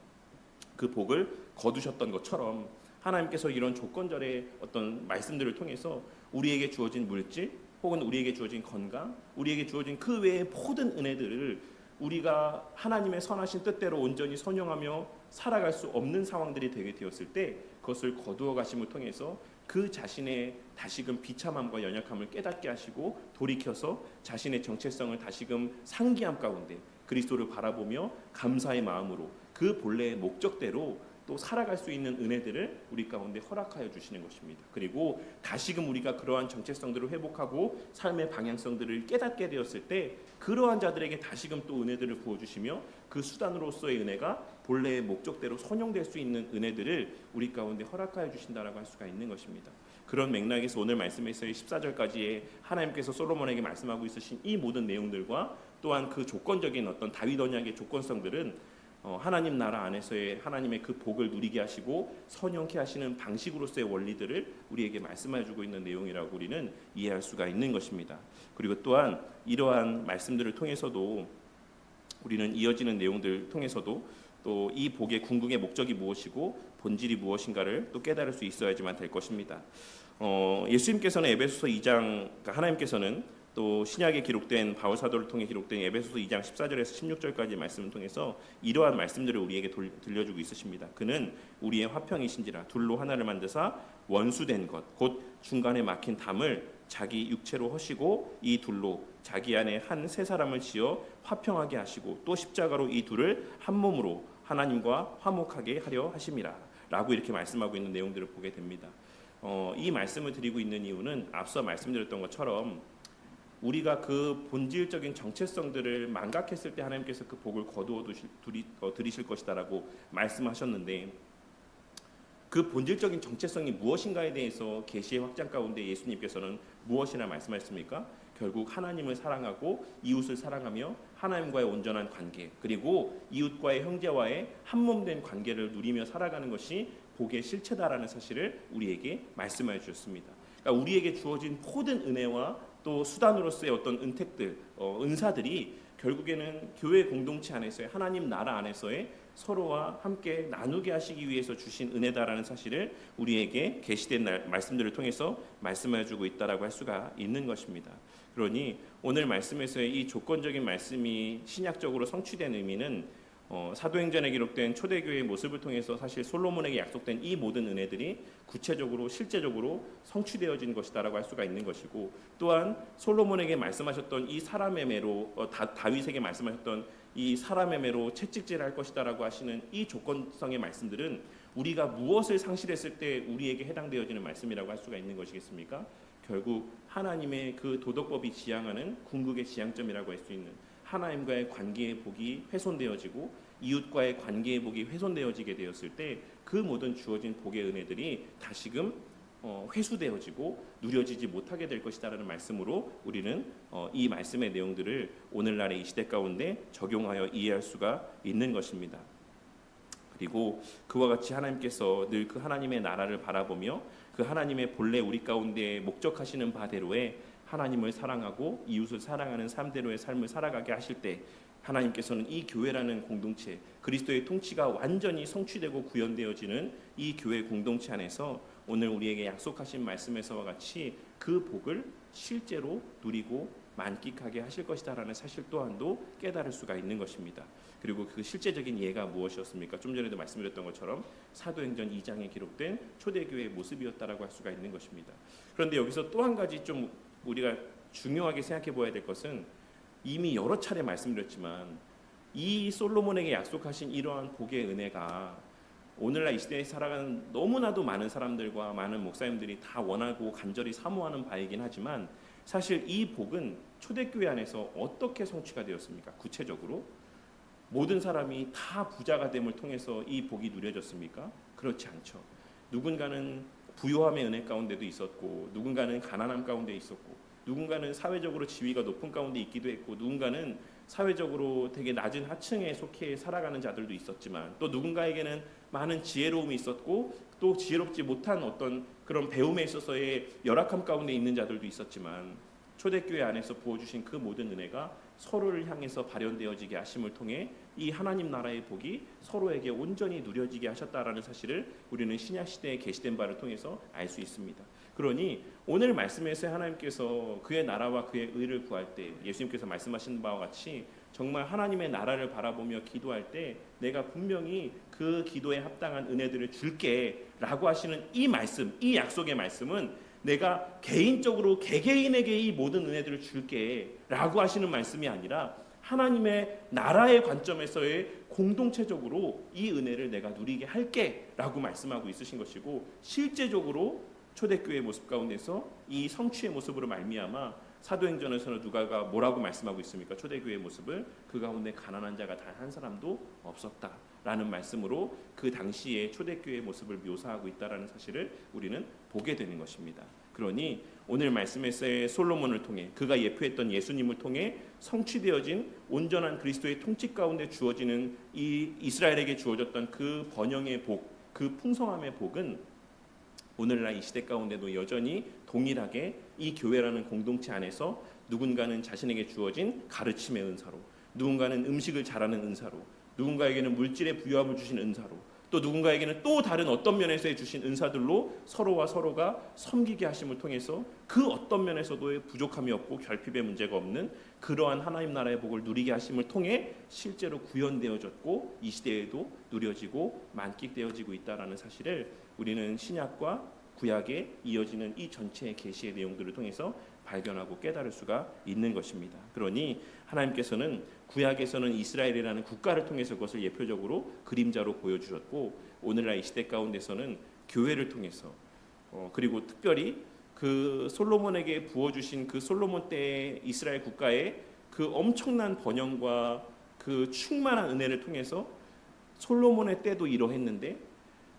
그 복을 거두셨던 것처럼, 하나님께서 이런 조건절의 어떤 말씀들을 통해서 우리에게 주어진 물질 혹은 우리에게 주어진 건강, 우리에게 주어진 그 외의 모든 은혜들을 우리가 하나님의 선하신 뜻대로 온전히 선용하며 살아갈 수 없는 상황들이 되게 되었을 때 그것을 거두어 가심을 통해서 그 자신의 다시금 비참함과 연약함을 깨닫게 하시고 돌이켜서 자신의 정체성을 다시금 상기함 가운데 그리스도를 바라보며 감사의 마음으로 그 본래의 목적대로 또 살아갈 수 있는 은혜들을 우리 가운데 허락하여 주시는 것입니다. 그리고 다시금 우리가 그러한 정체성들을 회복하고 삶의 방향성들을 깨닫게 되었을 때 그러한 자들에게 다시금 또 은혜들을 부어주시며 그 수단으로서의 은혜가 본래의 목적대로 선용될 수 있는 은혜들을 우리 가운데 허락하여 주신다라고 할 수가 있는 것입니다. 그런 맥락에서 오늘 말씀에서의 14절까지의 하나님께서 솔로몬에게 말씀하고 있으신 이 모든 내용들과 또한 그 조건적인 어떤 다윗 언약의 조건성들은 하나님 나라 안에서의 하나님의 그 복을 누리게 하시고 선용케 하시는 방식으로서의 원리들을 우리에게 말씀해 주고 있는 내용이라고 우리는 이해할 수가 있는 것입니다. 그리고 또한 이러한 말씀들을 통해서도 우리는 이어지는 내용들 통해서도 또 이 복의 궁극의 목적이 무엇이고 본질이 무엇인가를 또 깨달을 수 있어야지만 될 것입니다. 예수님께서는 에베소서 2장, 그러니까 하나님께서는 또 신약에 기록된 바울 사도를 통해 기록된 에베소서 2장 14절에서 16절까지 말씀을 통해서 이러한 말씀들을 우리에게 들려주고 있으십니다. 그는 우리의 화평이신지라 둘로 하나를 만드사 원수된 것 곧 중간에 막힌 담을 자기 육체로 허시고 이 둘로 자기 안에 한 세 사람을 지어 화평하게 하시고 또 십자가로 이 둘을 한 몸으로 하나님과 화목하게 하려 하심이라 라고 이렇게 말씀하고 있는 내용들을 보게 됩니다. 이 말씀을 드리고 있는 이유는 앞서 말씀드렸던 것처럼 우리가 그 본질적인 정체성들을 망각했을 때 하나님께서 그 복을 거두어 드리실 것이다라고 말씀하셨는데 그 본질적인 정체성이 무엇인가에 대해서 계시의 확장 가운데 예수님께서는 무엇이나 말씀하셨습니까? 결국 하나님을 사랑하고 이웃을 사랑하며 하나님과의 온전한 관계 그리고 이웃과의 형제와의 한몸된 관계를 누리며 살아가는 것이 복의 실체다라는 사실을 우리에게 말씀해 주셨습니다. 그러니까 우리에게 주어진 모든 은혜와 또 수단으로서의 어떤 은택들, 은사들이 결국에는 교회 공동체 안에서의 하나님 나라 안에서의 서로와 함께 나누게 하시기 위해서 주신 은혜다라는 사실을 우리에게 계시된 말씀들을 통해서 말씀해주고 있다라고 할 수가 있는 것입니다. 그러니 오늘 말씀에서의 이 조건적인 말씀이 신약적으로 성취된 의미는 사도행전에 기록된 초대교회의 모습을 통해서 사실 솔로몬에게 약속된 이 모든 은혜들이 구체적으로 실제적으로 성취되어진 것이다라고 할 수가 있는 것이고 또한 솔로몬에게 말씀하셨던 이 사람의 매로 다윗에게 말씀하셨던 이 사람의 매로 채찍질할 것이다라고 하시는 이 조건성의 말씀들은 우리가 무엇을 상실했을 때 우리에게 해당되어지는 말씀이라고 할 수가 있는 것이겠습니까? 결국 하나님의 그 도덕법이 지향하는 궁극의 지향점이라고 할 수 있는 하나님과의 관계의 복이 훼손되어지고 이웃과의 관계의 복이 훼손되어지게 되었을 때 그 모든 주어진 복의 은혜들이 다시금 회수되어지고 누려지지 못하게 될 것이다라는 말씀으로 우리는 이 말씀의 내용들을 오늘날의 이 시대 가운데 적용하여 이해할 수가 있는 것입니다. 그리고 그와 같이 하나님께서 늘 그 하나님의 나라를 바라보며 그 하나님의 본래 우리 가운데 목적하시는 바대로의 하나님을 사랑하고 이웃을 사랑하는 삶대로의 삶을 살아가게 하실 때 하나님께서는 이 교회라는 공동체, 그리스도의 통치가 완전히 성취되고 구현되어지는 이 교회 공동체 안에서 오늘 우리에게 약속하신 말씀에서와 같이 그 복을 실제로 누리고 만끽하게 하실 것이다라는 사실 또한도 깨달을 수가 있는 것입니다. 그리고 그 실제적인 예가 무엇이었습니까? 좀 전에도 말씀드렸던 것처럼 사도행전 2장에 기록된 초대교회의 모습이었다라고 할 수가 있는 것입니다. 그런데 여기서 또 한 가지 좀 우리가 중요하게 생각해 보아야 될 것은 이미 여러 차례 말씀드렸지만 이 솔로몬에게 약속하신 이러한 복의 은혜가 오늘날 이 시대에 살아가는 너무나도 많은 사람들과 많은 목사님들이 다 원하고 간절히 사모하는 바이긴 하지만 사실 이 복은 초대교회 안에서 어떻게 성취가 되었습니까? 구체적으로 모든 사람이 다 부자가 됨을 통해서 이 복이 누려졌습니까? 그렇지 않죠. 누군가는 부요함의 은혜 가운데도 있었고 누군가는 가난함 가운데 있었고 누군가는 사회적으로 지위가 높은 가운데 있기도 했고 누군가는 사회적으로 되게 낮은 하층에 속해 살아가는 자들도 있었지만, 또 누군가에게는 많은 지혜로움이 있었고 또 지혜롭지 못한 어떤 그런 배움에 있어서의 열악함 가운데 있는 자들도 있었지만, 초대교회 안에서 부어주신 그 모든 은혜가 서로를 향해서 발현되어지게 하심을 통해 이 하나님 나라의 복이 서로에게 온전히 누려지게 하셨다라는 사실을 우리는 신약 시대에 계시된 바를 통해서 알 수 있습니다. 그러니 오늘 말씀에서 하나님께서 그의 나라와 그의 의를 구할 때, 예수님께서 말씀하신 바와 같이 정말 하나님의 나라를 바라보며 기도할 때 내가 분명히 그 기도에 합당한 은혜들을 줄게 라고 하시는 이 말씀, 이 약속의 말씀은 내가 개인적으로 개개인에게 이 모든 은혜들을 줄게 라고 하시는 말씀이 아니라 하나님의 나라의 관점에서의 공동체적으로 이 은혜를 내가 누리게 할게 라고 말씀하고 있으신 것이고, 실제적으로 초대교회의 모습 가운데서 이 성취의 모습으로 말미암아 사도행전에서는 누가가 뭐라고 말씀하고 있습니까? 초대교회의 모습을 그 가운데 가난한 자가 단 한 사람도 없었다라는 말씀으로 그 당시의 초대교회의 모습을 묘사하고 있다라는 사실을 우리는 보게 되는 것입니다. 그러니 오늘 말씀에서의 솔로몬을 통해, 그가 예표했던 예수님을 통해 성취되어진 온전한 그리스도의 통치 가운데 주어지는 이 이스라엘에게 주어졌던 그 번영의 복, 그 풍성함의 복은 오늘날 이 시대 가운데도 여전히 동일하게 이 교회라는 공동체 안에서 누군가는 자신에게 주어진 가르침의 은사로, 누군가는 음식을 잘하는 은사로, 누군가에게는 물질의 부유함을 주신 은사로, 또 누군가에게는 또 다른 어떤 면에서 주신 은사들로 서로와 서로가 섬기게 하심을 통해서 그 어떤 면에서도 부족함이 없고 결핍의 문제가 없는 그러한 하나님 나라의 복을 누리게 하심을 통해 실제로 구현되어졌고 이 시대에도 누려지고 만끽되어지고 있다라는 사실을 우리는 신약과 구약에 이어지는 이 전체의 계시의 내용들을 통해서 발견하고 깨달을 수가 있는 것입니다. 그러니 하나님께서는 구약에서는 이스라엘이라는 국가를 통해서 그것을 예표적으로 그림자로 보여주셨고, 오늘날 이 시대 가운데서는 교회를 통해서 그리고 특별히 그 솔로몬에게 부어주신 그 솔로몬 때의 이스라엘 국가의 그 엄청난 번영과 그 충만한 은혜를 통해서 솔로몬의 때도 이러했는데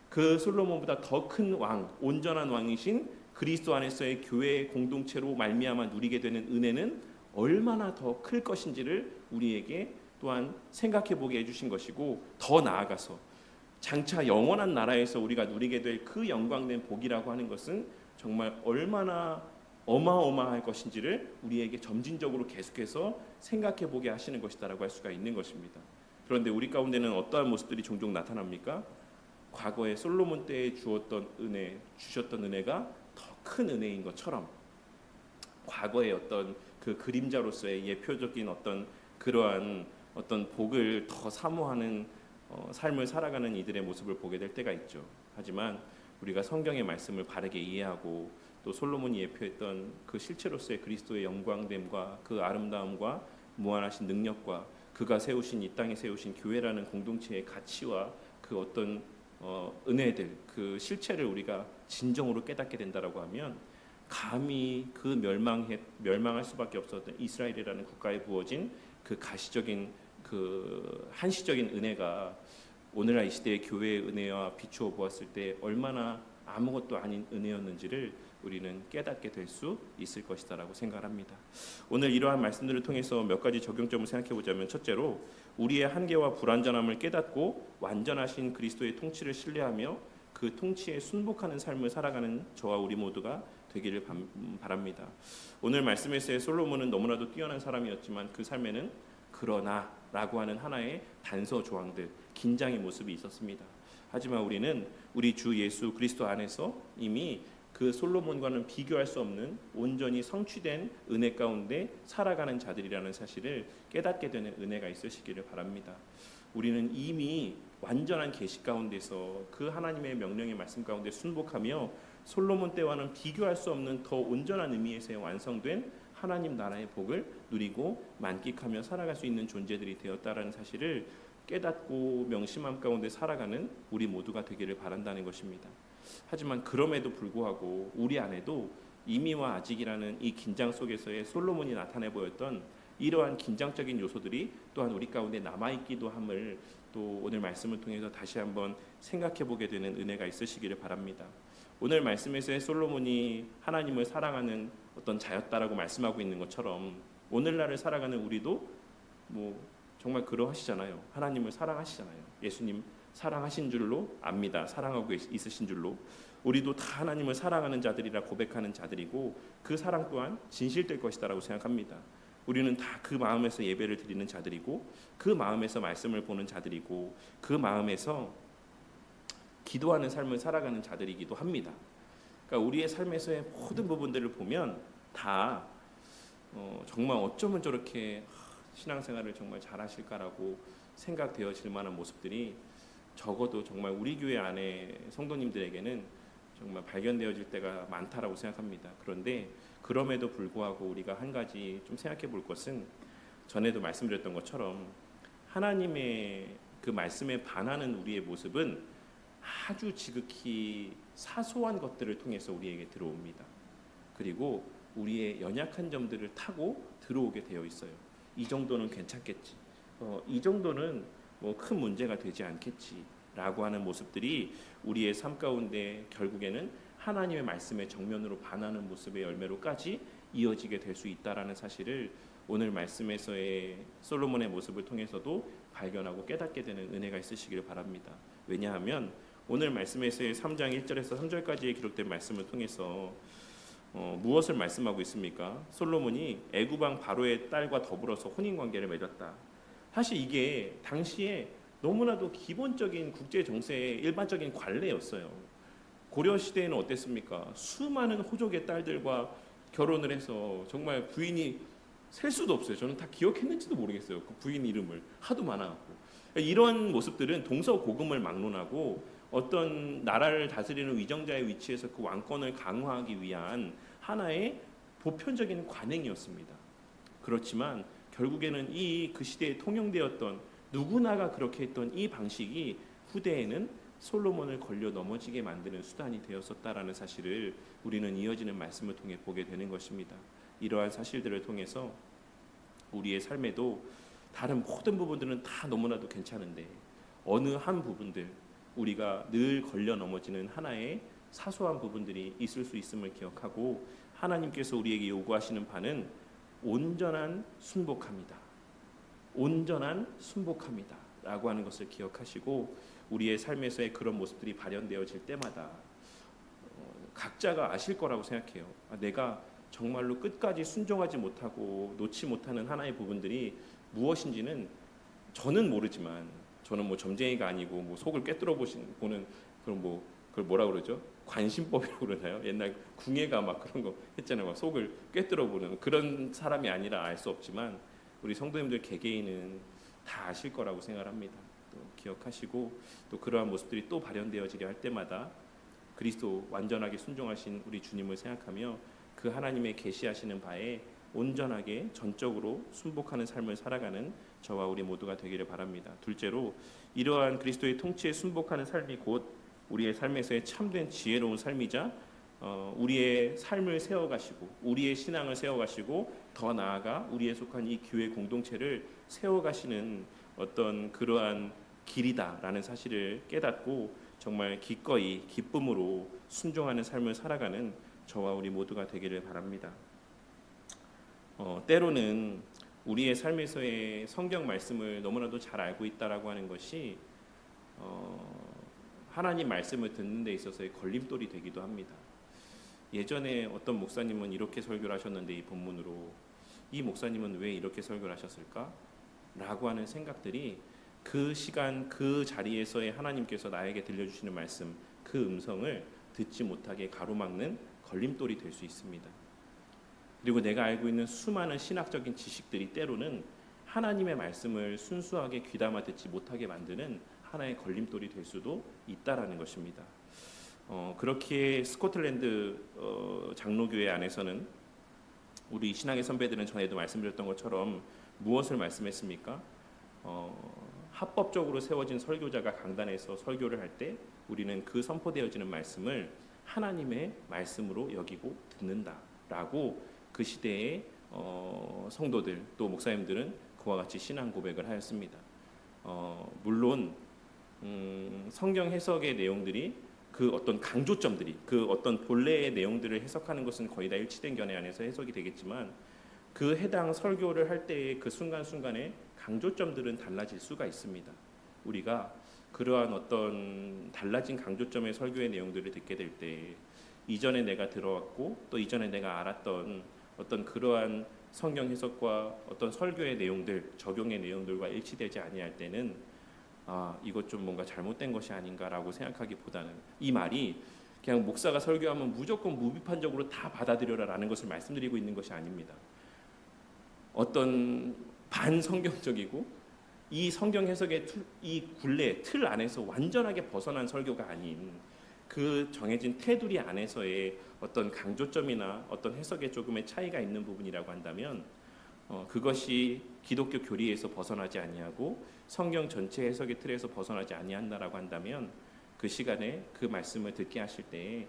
그 솔로몬보다 더 큰 왕, 온전한 왕이신 그리스도 안에서의 교회의 공동체로 말미암아 누리게 되는 은혜는 얼마나 더 클 것인지를 우리에게 또한 생각해 보게 해주신 것이고, 더 나아가서 장차 영원한 나라에서 우리가 누리게 될 그 영광된 복이라고 하는 것은 정말 얼마나 어마어마할 것인지를 우리에게 점진적으로 계속해서 생각해 보게 하시는 것이다라고 할 수가 있는 것입니다. 그런데 우리 가운데는 어떠한 모습들이 종종 나타납니까? 과거에 솔로몬 때에 주셨던 은혜가 더 큰 은혜인 것처럼 과거의 어떤 그 그림자로서의 예표적인 어떤 그러한 어떤 복을 더 사모하는 삶을 살아가는 이들의 모습을 보게 될 때가 있죠. 하지만 우리가 성경의 말씀을 바르게 이해하고 또 솔로몬이 예표했던 그 실체로서의 그리스도의 영광됨과 그 아름다움과 무한하신 능력과 그가 세우신 이 땅에 세우신 교회라는 공동체의 가치와 그 어떤 은혜들, 그 실체를 우리가 진정으로 깨닫게 된다라고 하면 감히 그 멸망할 수밖에 없었던 이스라엘이라는 국가에 부어진 그 가시적인 그 한시적인 은혜가 오늘날 이 시대의 교회의 은혜와 비추어 보았을 때 얼마나 아무것도 아닌 은혜였는지를 우리는 깨닫게 될 수 있을 것이다라고 생각합니다. 오늘 이러한 말씀들을 통해서 몇 가지 적용점을 생각해 보자면, 첫째로 우리의 한계와 불완전함을 깨닫고 완전하신 그리스도의 통치를 신뢰하며 그 통치에 순복하는 삶을 살아가는 저와 우리 모두가 되기를 바랍니다. 오늘 말씀에서의 솔로몬은 너무나도 뛰어난 사람이었지만 그 삶에는 그러나라고 하는 하나의 단서 조항들, 긴장의 모습이 있었습니다. 하지만 우리는 우리 주 예수 그리스도 안에서 이미 그 솔로몬과는 비교할 수 없는 온전히 성취된 은혜 가운데 살아가는 자들이라는 사실을 깨닫게 되는 은혜가 있으시기를 바랍니다. 우리는 이미 완전한 계시 가운데서 그 하나님의 명령의 말씀 가운데 순복하며 솔로몬 때와는 비교할 수 없는 더 온전한 의미에서의 완성된 하나님 나라의 복을 누리고 만끽하며 살아갈 수 있는 존재들이 되었다라는 사실을 깨닫고 명심함 가운데 살아가는 우리 모두가 되기를 바란다는 것입니다. 하지만 그럼에도 불구하고 우리 안에도 이미와 아직이라는 이 긴장 속에서의 솔로몬이 나타내 보였던 이러한 긴장적인 요소들이 또한 우리 가운데 남아있기도 함을 또 오늘 말씀을 통해서 다시 한번 생각해 보게 되는 은혜가 있으시기를 바랍니다. 오늘 말씀에서의 솔로몬이 하나님을 사랑하는 어떤 자였다라고 말씀하고 있는 것처럼 오늘날을 살아가는 우리도 뭐 정말 그러하시잖아요. 하나님을 사랑하시잖아요. 예수님 사랑하신 줄로 압니다. 사랑하고 있으신 줄로. 우리도 다 하나님을 사랑하는 자들이라 고백하는 자들이고 그 사랑 또한 진실될 것이다라고 생각합니다. 우리는 다 그 마음에서 예배를 드리는 자들이고 그 마음에서 말씀을 보는 자들이고 그 마음에서 기도하는 삶을 살아가는 자들이기도 합니다. 그러니까 우리의 삶에서의 모든 부분들을 보면 다 정말 어쩌면 저렇게 신앙생활을 정말 잘하실까라고 생각되어질 만한 모습들이 적어도 정말 우리 교회 안에 성도님들에게는 정말 발견되어질 때가 많다라고 생각합니다. 그런데 그럼에도 불구하고 우리가 한 가지 좀 생각해 볼 것은 전에도 말씀드렸던 것처럼 하나님의 그 말씀에 반하는 우리의 모습은 아주 지극히 사소한 것들을 통해서 우리에게 들어옵니다. 그리고 우리의 연약한 점들을 타고 들어오게 되어 있어요. 이 정도는 괜찮겠지. 이 정도는 뭐 큰 문제가 되지 않겠지라고 하는 모습들이 우리의 삶 가운데 결국에는 하나님의 말씀에 정면으로 반하는 모습의 열매로까지 이어지게 될 수 있다라는 사실을 오늘 말씀에서의 솔로몬의 모습을 통해서도 발견하고 깨닫게 되는 은혜가 있으시기를 바랍니다. 왜냐하면 오늘 말씀에서의 3장 1절에서 3절까지의 기록된 말씀을 통해서 무엇을 말씀하고 있습니까? 솔로몬이 애굽 왕 바로의 딸과 더불어서 혼인 관계를 맺었다. 사실 이게 당시에 너무나도 기본적인 국제 정세의 일반적인 관례였어요. 고려 시대에는 어땠습니까? 수많은 호족의 딸들과 결혼을 해서 정말 부인이 셀 수도 없어요. 저는 다 기억했는지도 모르겠어요. 그 부인 이름을 하도 많아갖고. 이런 모습들은 동서고금을 막론하고 어떤 나라를 다스리는 위정자의 위치에서 그 왕권을 강화하기 위한 하나의 보편적인 관행이었습니다. 그렇지만 결국에는 그 시대에 통용되었던 누구나가 그렇게 했던 이 방식이 후대에는 솔로몬을 걸려 넘어지게 만드는 수단이 되었었다라는 사실을 우리는 이어지는 말씀을 통해 보게 되는 것입니다. 이러한 사실들을 통해서 우리의 삶에도 다른 모든 부분들은 다 너무나도 괜찮은데 어느 한 부분들 우리가 늘 걸려 넘어지는 하나의 사소한 부분들이 있을 수 있음을 기억하고 하나님께서 우리에게 요구하시는 바는 온전한 순복합니다. 온전한 순복합니다. 라고 하는 것을 기억하시고 우리의 삶에서의 그런 모습들이 발현되어질 때마다 각자가 아실 거라고 생각해요. 내가 정말로 끝까지 순종하지 못하고 놓지 못하는 하나의 부분들이 무엇인지는 저는 모르지만 저는 뭐 점쟁이가 아니고 뭐 속을 꿰뚫어 보는 그런 뭐 그걸 뭐라 그러죠? 관심법이라고 그러나요? 옛날 궁예가 막 그런 거 했잖아요. 막 속을 꿰뚫어 보는 그런 사람이 아니라 알 수 없지만 우리 성도님들 개개인은 다 아실 거라고 생각합니다. 또 기억하시고 또 그러한 모습들이 또 발현되어지려 할 때마다 그리스도 완전하게 순종하신 우리 주님을 생각하며 그 하나님의 계시하시는 바에 온전하게 전적으로 순복하는 삶을 살아가는 저와 우리 모두가 되기를 바랍니다. 둘째로 이러한 그리스도의 통치에 순복하는 삶이 곧 우리의 삶에서의 참된 지혜로운 삶이자 우리의 삶을 세워가시고 우리의 신앙을 세워가시고 더 나아가 우리에 속한 이 교회 공동체를 세워가시는 어떤 그러한 길이다라는 사실을 깨닫고 정말 기꺼이 기쁨으로 순종하는 삶을 살아가는 저와 우리 모두가 되기를 바랍니다. 때로는 우리의 삶에서의 성경 말씀을 너무나도 잘 알고 있다라고 하는 것이 하나님 말씀을 듣는 데 있어서의 걸림돌이 되기도 합니다. 예전에 어떤 목사님은 이렇게 설교를 하셨는데 이 본문으로 이 목사님은 왜 이렇게 설교를 하셨을까? 라고 하는 생각들이 그 시간 그 자리에서의 하나님께서 나에게 들려주시는 말씀 그 음성을 듣지 못하게 가로막는 걸림돌이 될 수 있습니다. 그리고 내가 알고 있는 수많은 신학적인 지식들이 때로는 하나님의 말씀을 순수하게 귀담아 듣지 못하게 만드는 하나의 걸림돌이 될 수도 있다라는 것입니다. 그렇게 스코틀랜드 장로교회 안에서는 우리 신앙의 선배들은 전에도 말씀드렸던 것처럼 무엇을 말씀했습니까? 합법적으로 세워진 설교자가 강단에서 설교를 할 때 우리는 그 선포되어지는 말씀을 하나님의 말씀으로 여기고 듣는다라고 그 시대의 성도들 또 목사님들은 그와 같이 신앙 고백을 하였습니다. 물론 성경 해석의 내용들이 그 어떤 강조점들이 그 어떤 본래의 내용들을 해석하는 것은 거의 다 일치된 견해 안에서 해석이 되겠지만 그 해당 설교를 할 때의 그 순간순간에 강조점들은 달라질 수가 있습니다. 우리가 그러한 어떤 달라진 강조점의 설교의 내용들을 듣게 될 때 이전에 내가 들어왔고 또 이전에 내가 알았던 어떤 그러한 성경 해석과 어떤 설교의 내용들, 적용의 내용들과 일치되지 아니할 때는 이것 좀 뭔가 잘못된 것이 아닌가라고 생각하기보다는 이 말이 그냥 목사가 설교하면 무조건 무비판적으로 다 받아들여라라는 것을 말씀드리고 있는 것이 아닙니다. 어떤 반성경적이고 이 성경 해석의 이 굴레 틀 안에서 완전하게 벗어난 설교가 아닌 그 정해진 테두리 안에서의 어떤 강조점이나 어떤 해석에 조금의 차이가 있는 부분이라고 한다면 그것이 기독교 교리에서 벗어나지 아니하고 성경 전체 해석의 틀에서 벗어나지 아니한다라고 한다면 그 시간에 그 말씀을 듣게 하실 때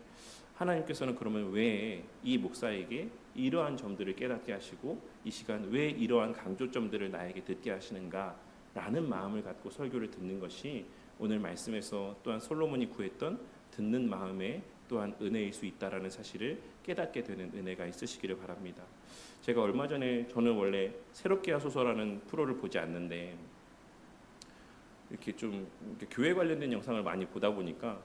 하나님께서는 그러면 왜 이 목사에게 이러한 점들을 깨닫게 하시고 이 시간 왜 이러한 강조점들을 나에게 듣게 하시는가라는 마음을 갖고 설교를 듣는 것이 오늘 말씀에서 또한 솔로몬이 구했던 듣는 마음의 또한 은혜일 수 있다라는 사실을 깨닫게 되는 은혜가 있으시기를 바랍니다. 제가 얼마 전에 저는 원래 새롭게 하소서라는 프로를 보지 않는데 이렇게 좀 이렇게 교회 관련된 영상을 많이 보다 보니까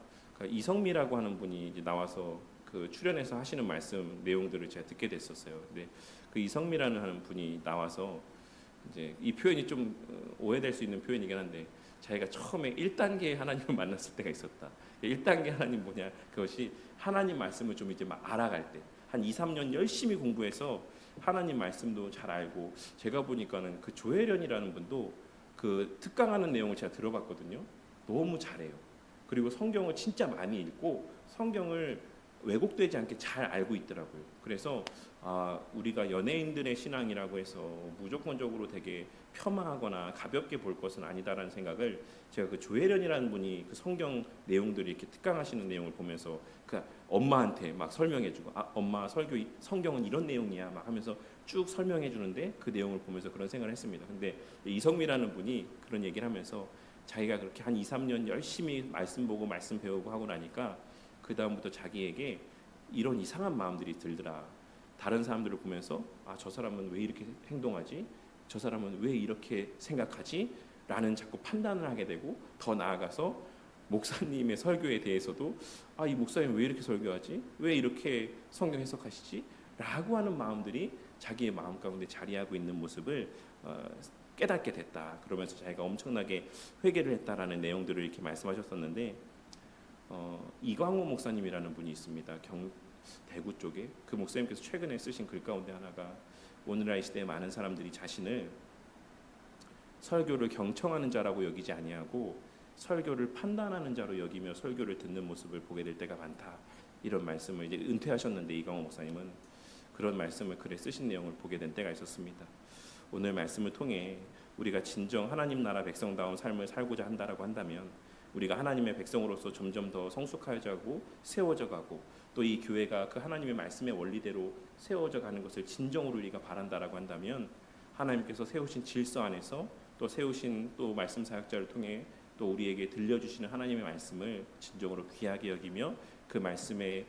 이성미라고 하는 분이 이제 나와서 그 출연해서 하시는 말씀 내용들을 제가 듣게 됐었어요. 근데 그 이성미라는 하는 분이 나와서 이제 이 표현이 좀 오해될 수 있는 표현이긴 한데 자기가 처음에 1단계의 하나님을 만났을 때가 있었다. 1단계 하나님 뭐냐? 그것이 하나님 말씀을 좀 이제 막 알아갈 때 한 2, 3년 열심히 공부해서 하나님 말씀도 잘 알고 제가 보니까는 그 조혜련이라는 분도 그 특강하는 내용을 제가 들어봤거든요. 너무 잘해요. 그리고 성경을 진짜 많이 읽고 성경을 왜곡되지 않게 잘 알고 있더라고요. 그래서 우리가 연예인들의 신앙이라고 해서 무조건적으로 되게 폄하하거나 가볍게 볼 것은 아니다라는 생각을 제가 그 조혜련이라는 분이 그 성경 내용들을 이렇게 특강하시는 내용을 보면서 그 엄마한테 막 설명해주고 엄마 성경은 이런 내용이야 막 하면서 쭉 설명해 주는데 그 내용을 보면서 그런 생각을 했습니다. 근데 이성미라는 분이 그런 얘기를 하면서 자기가 그렇게 한 2, 3년 열심히 말씀 보고 말씀 배우고 하고 나니까 그 다음부터 자기에게 이런 이상한 마음들이 들더라. 다른 사람들을 보면서 저 사람은 왜 이렇게 행동하지? 저 사람은 왜 이렇게 생각하지? 라는 자꾸 판단을 하게 되고 더 나아가서 목사님의 설교에 대해서도 이 목사님 왜 이렇게 설교하지? 왜 이렇게 성경 해석하시지? 라고 하는 마음들이 자기의 마음 가운데 자리하고 있는 모습을 깨닫게 됐다. 그러면서 자기가 엄청나게 회개를 했다라는 내용들을 이렇게 말씀하셨었는데 이광호 목사님이라는 분이 있습니다. 대구 쪽에 그 목사님께서 최근에 쓰신 글 가운데 하나가 오늘날 이 시대에 많은 사람들이 자신을 설교를 경청하는 자라고 여기지 아니하고 설교를 판단하는 자로 여기며 설교를 듣는 모습을 보게 될 때가 많다. 이런 말씀을 이제 은퇴하셨는데 이광호 목사님은 그런 말씀을 글에 쓰신 내용을 보게 된 때가 있었습니다. 오늘 말씀을 통해 우리가 진정 하나님 나라 백성다운 삶을 살고자 한다라고 한다면 우리가 하나님의 백성으로서 점점 더 성숙하여가고 세워져 가고 또 이 교회가 그 하나님의 말씀의 원리대로 세워져 가는 것을 진정으로 우리가 바란다라고 한다면 하나님께서 세우신 질서 안에서 또 세우신 또 말씀 사역자를 통해 또 우리에게 들려주시는 하나님의 말씀을 진정으로 귀하게 여기며 그 말씀에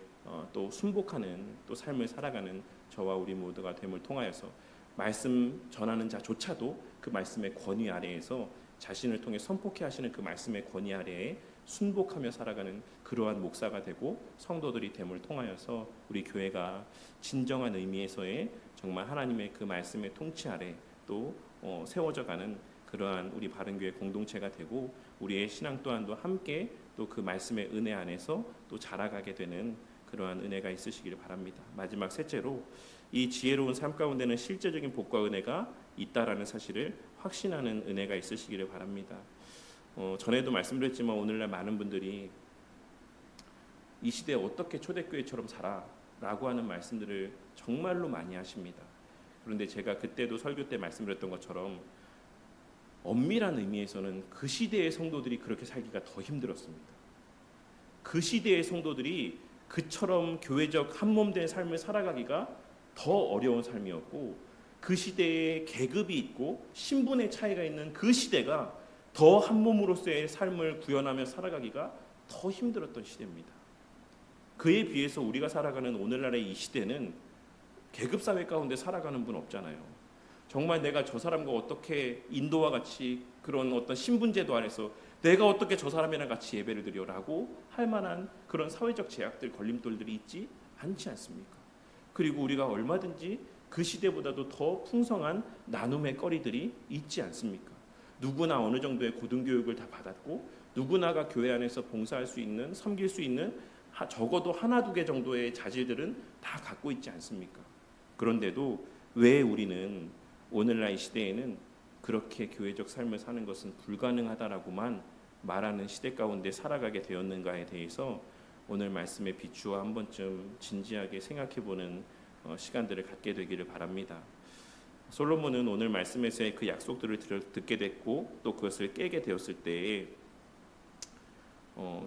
또 순복하는 또 삶을 살아가는 저와 우리 모두가 됨을 통하여서 말씀 전하는 자조차도 그 말씀의 권위 아래에서 자신을 통해 선포케 하시는 그 말씀의 권위 아래에 순복하며 살아가는 그러한 목사가 되고 성도들이 됨을 통하여서 우리 교회가 진정한 의미에서의 정말 하나님의 그 말씀의 통치 아래 또 세워져가는 그러한 우리 바른교회 공동체가 되고 우리의 신앙 또한도 함께 또 그 말씀의 은혜 안에서 또 자라가게 되는 그러한 은혜가 있으시기를 바랍니다. 마지막 셋째로 이 지혜로운 삶 가운데는 실제적인 복과 은혜가 있다라는 사실을 확신하는 은혜가 있으시기를 바랍니다. 전에도 말씀드렸지만 오늘날 많은 분들이 이 시대에 어떻게 초대교회처럼 살아라고 하는 말씀들을 정말로 많이 하십니다. 그런데 제가 그때도 설교 때 말씀드렸던 것처럼 엄밀한 의미에서는 그 시대의 성도들이 그렇게 살기가 더 힘들었습니다. 그 시대의 성도들이 그처럼 교회적 한몸된 삶을 살아가기가 더 어려운 삶이었고 그 시대에 계급이 있고 신분의 차이가 있는 그 시대가 더 한몸으로서의 삶을 구현하며 살아가기가 더 힘들었던 시대입니다. 그에 비해서 우리가 살아가는 오늘날의 이 시대는 계급사회 가운데 살아가는 분 없잖아요. 정말 내가 저 사람과 어떻게 인도와 같이 그런 어떤 신분제도 안에서 내가 어떻게 저 사람이랑 같이 예배를 드려라고 할 만한 그런 사회적 제약들, 걸림돌들이 있지 않지 않습니까? 그리고 우리가 얼마든지 그 시대보다도 더 풍성한 나눔의 거리들이 있지 않습니까? 누구나 어느 정도의 고등교육을 다 받았고 누구나가 교회 안에서 봉사할 수 있는, 섬길 수 있는 적어도 하나 두 개 정도의 자질들은 다 갖고 있지 않습니까? 그런데도 왜 우리는 오늘날 이 시대에는 그렇게 교회적 삶을 사는 것은 불가능하다라고만 말하는 시대 가운데 살아가게 되었는가에 대해서 오늘 말씀에 비추어 한 번쯤 진지하게 생각해보는 시간들을 갖게 되기를 바랍니다. 솔로몬은 오늘 말씀에서의 그 약속들을 듣게 됐고 또 그것을 깨게 되었을 때에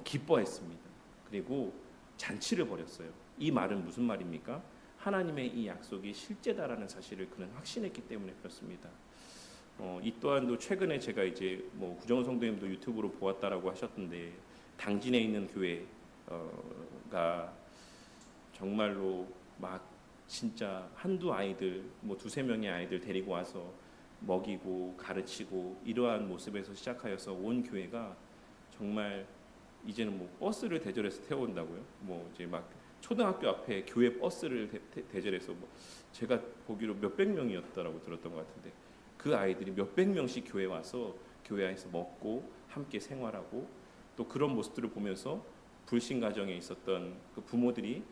기뻐했습니다. 그리고 잔치를 벌였어요. 이 말은 무슨 말입니까? 하나님의 이 약속이 실제다라는 사실을 그는 확신했기 때문에 그렇습니다. 이 또한도 최근에 제가 이제 구정훈 성도님도 유튜브로 보았다라고 하셨던데 당진에 있는 교회가 정말로 막 진짜 한두 아이들 두세 명의 아이들 데리고 와서 먹이고 가르치고 이러한 모습에서 시작하여서 온 교회가 정말 이제는 버스를 대절해서 태워온다고요. 이제 막 초등학교 앞에 교회 버스를 대절해서 제가 보기로 몇백 명이었다라고 들었던 것 같은데 그 아이들이 몇백 명씩 교회 와서 교회 안에서 먹고 함께 생활하고 또 그런 모습들을 보면서 불신 가정에 있었던 그 부모들이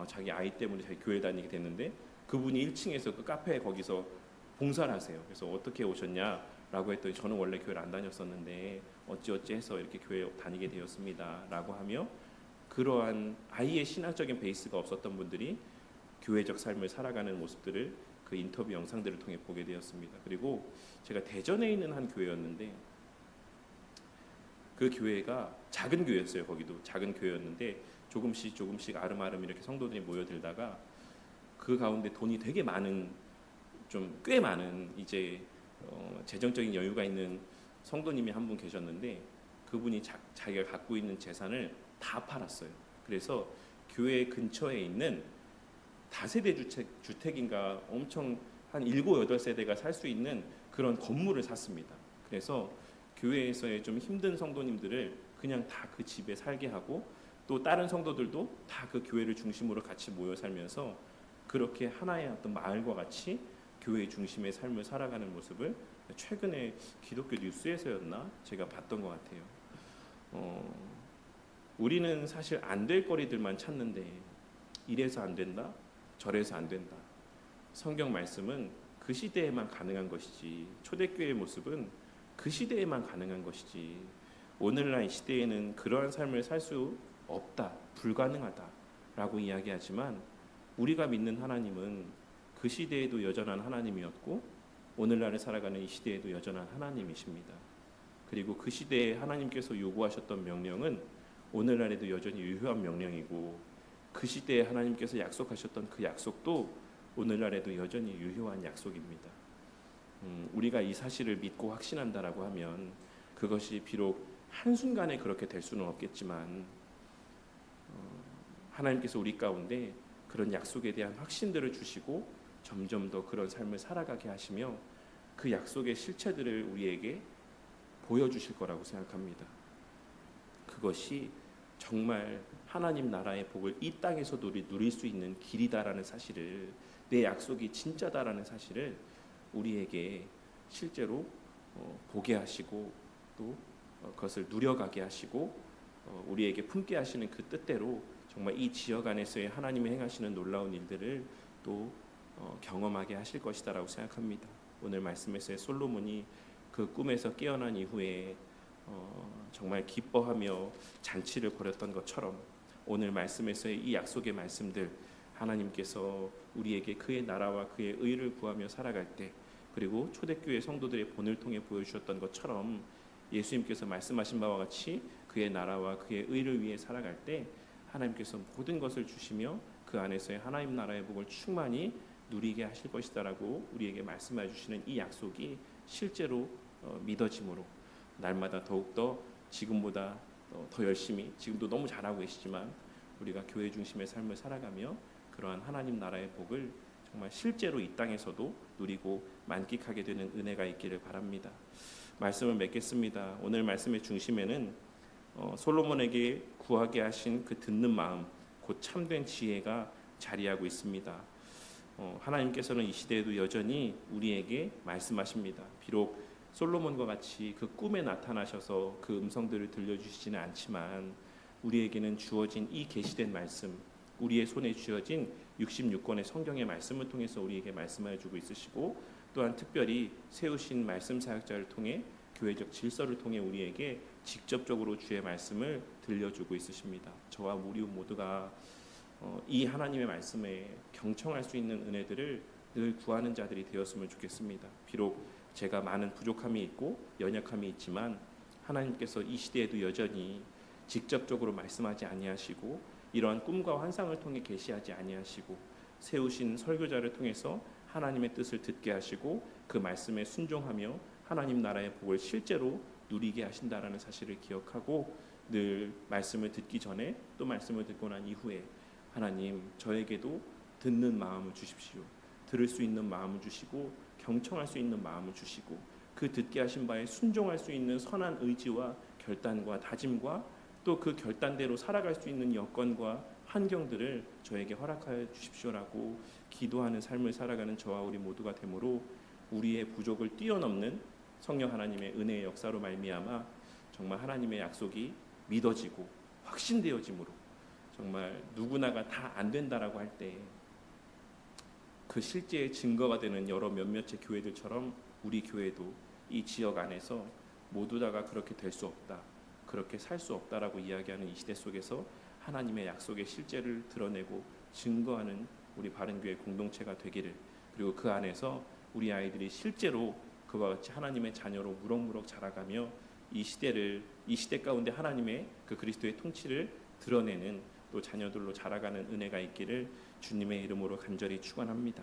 자기 아이 때문에 자기 교회 다니게 됐는데 그분이 1층에서 그 카페에 거기서 봉사를 하세요. 그래서 어떻게 오셨냐라고 했더니 저는 원래 교회를 안 다녔었는데 어찌어찌 해서 이렇게 교회 다니게 되었습니다라고 하며 그러한 아이의 신앙적인 베이스가 없었던 분들이 교회적 삶을 살아가는 모습들을 그 인터뷰 영상들을 통해 보게 되었습니다. 그리고 제가 대전에 있는 한 교회였는데 그 교회가 작은 교회였어요. 거기도 작은 교회였는데 조금씩 아름아름 이렇게 성도들이 모여들다가 그 가운데 돈이 되게 많은 꽤 많은 이제 재정적인 여유가 있는 성도님이 한 분 계셨는데 그분이 자기가 갖고 있는 재산을 다 팔았어요. 그래서 교회 근처에 있는 다세대 주택인가 엄청 한 7, 8세대가 살 수 있는 그런 건물을 샀습니다. 그래서 교회에서의 좀 힘든 성도님들을 그냥 다 그 집에 살게 하고 또 다른 성도들도 다 그 교회를 중심으로 같이 모여 살면서 그렇게 하나의 어떤 마을과 같이 교회 중심의 삶을 살아가는 모습을 최근에 기독교 뉴스에서였나 제가 봤던 것 같아요. 우리는 사실 안 될 거리들만 찾는데 이래서 안 된다, 저래서 안 된다. 성경 말씀은 그 시대에만 가능한 것이지 초대교회의 모습은 그 시대에만 가능한 것이지 오늘날 이 시대에는 그러한 삶을 살 수 없다, 불가능하다라고 이야기하지만 우리가 믿는 하나님은 그 시대에도 여전한 하나님이었고 오늘날을 살아가는 이 시대에도 여전한 하나님이십니다. 그리고 그 시대에 하나님께서 요구하셨던 명령은 오늘날에도 여전히 유효한 명령이고 그 시대에 하나님께서 약속하셨던 그 약속도 오늘날에도 여전히 유효한 약속입니다. 우리가 이 사실을 믿고 확신한다라고 하면 그것이 비록 한순간에 그렇게 될 수는 없겠지만 하나님께서 우리 가운데 그런 약속에 대한 확신들을 주시고 점점 더 그런 삶을 살아가게 하시며 그 약속의 실체들을 우리에게 보여주실 거라고 생각합니다. 그것이 정말 하나님 나라의 복을 이 땅에서 누릴 수 있는 길이다라는 사실을 내 약속이 진짜다라는 사실을 우리에게 실제로 보게 하시고 또 그것을 누려가게 하시고 우리에게 품게 하시는 그 뜻대로 정말 이 지역 안에서의 하나님이 행하시는 놀라운 일들을 또 경험하게 하실 것이다라고 생각합니다. 오늘 말씀에서의 솔로몬이 그 꿈에서 깨어난 이후에 정말 기뻐하며 잔치를 벌였던 것처럼 오늘 말씀에서의 이 약속의 말씀들 하나님께서 우리에게 그의 나라와 그의 의를 구하며 살아갈 때 그리고 초대교회 성도들의 본을 통해 보여주셨던 것처럼 예수님께서 말씀하신 바와 같이 그의 나라와 그의 의를 위해 살아갈 때 하나님께서 모든 것을 주시며 그 안에서의 하나님 나라의 복을 충만히 누리게 하실 것이다라고 우리에게 말씀해 주시는 이 약속이 실제로 믿어짐으로 날마다 더욱더 지금보다 더 열심히 지금도 너무 잘하고 계시지만 우리가 교회 중심의 삶을 살아가며 그러한 하나님 나라의 복을 정말 실제로 이 땅에서도 누리고 만끽하게 되는 은혜가 있기를 바랍니다. 말씀을 맺겠습니다. 오늘 말씀의 중심에는 솔로몬에게 구하게 하신 그 듣는 마음, 곧 참된 지혜가 자리하고 있습니다. 하나님께서는 이 시대에도 여전히 우리에게 말씀하십니다. 비록 솔로몬과 같이 그 꿈에 나타나셔서 그 음성들을 들려주시지는 않지만 우리에게는 주어진 이 계시된 말씀, 우리의 손에 쥐어진 66권의 성경의 말씀을 통해서 우리에게 말씀하여 주고 있으시고, 또한 특별히 세우신 말씀 사역자를 통해 교회적 질서를 통해 우리에게 직접적으로 주의 말씀을 들려주고 있으십니다. 저와 우리 모두가 이 하나님의 말씀에 경청할 수 있는 은혜들을 늘 구하는 자들이 되었으면 좋겠습니다. 비록 제가 많은 부족함이 있고 연약함이 있지만 하나님께서 이 시대에도 여전히 직접적으로 말씀하지 아니하시고 이러한 꿈과 환상을 통해 계시하지 아니하시고 세우신 설교자를 통해서 하나님의 뜻을 듣게 하시고 그 말씀에 순종하며 하나님 나라의 복을 실제로 누리게 하신다라는 사실을 기억하고 늘 말씀을 듣기 전에 또 말씀을 듣고 난 이후에 하나님 저에게도 듣는 마음을 주십시오. 들을 수 있는 마음을 주시고 경청할 수 있는 마음을 주시고 그 듣게 하신 바에 순종할 수 있는 선한 의지와 결단과 다짐과 또 그 결단대로 살아갈 수 있는 여건과 환경들을 저에게 허락하여 주십시오라고 기도하는 삶을 살아가는 저와 우리 모두가 되므로 우리의 부족을 뛰어넘는 성령 하나님의 은혜의 역사로 말미암아 정말 하나님의 약속이 믿어지고 확신되어짐으로 정말 누구나가 다 안 된다라고 할 때 그 실제의 증거가 되는 여러 몇몇의 교회들처럼 우리 교회도 이 지역 안에서 모두 다가 그렇게 될 수 없다, 그렇게 살 수 없다라고 이야기하는 이 시대 속에서 하나님의 약속의 실제를 드러내고 증거하는 우리 바른교회 공동체가 되기를, 그리고 그 안에서 우리 아이들이 실제로 그와 같이 하나님의 자녀로 무럭무럭 자라가며 이 시대 가운데 하나님의 그 그리스도의 통치를 드러내는 또 자녀들로 자라가는 은혜가 있기를 주님의 이름으로 간절히 축원합니다.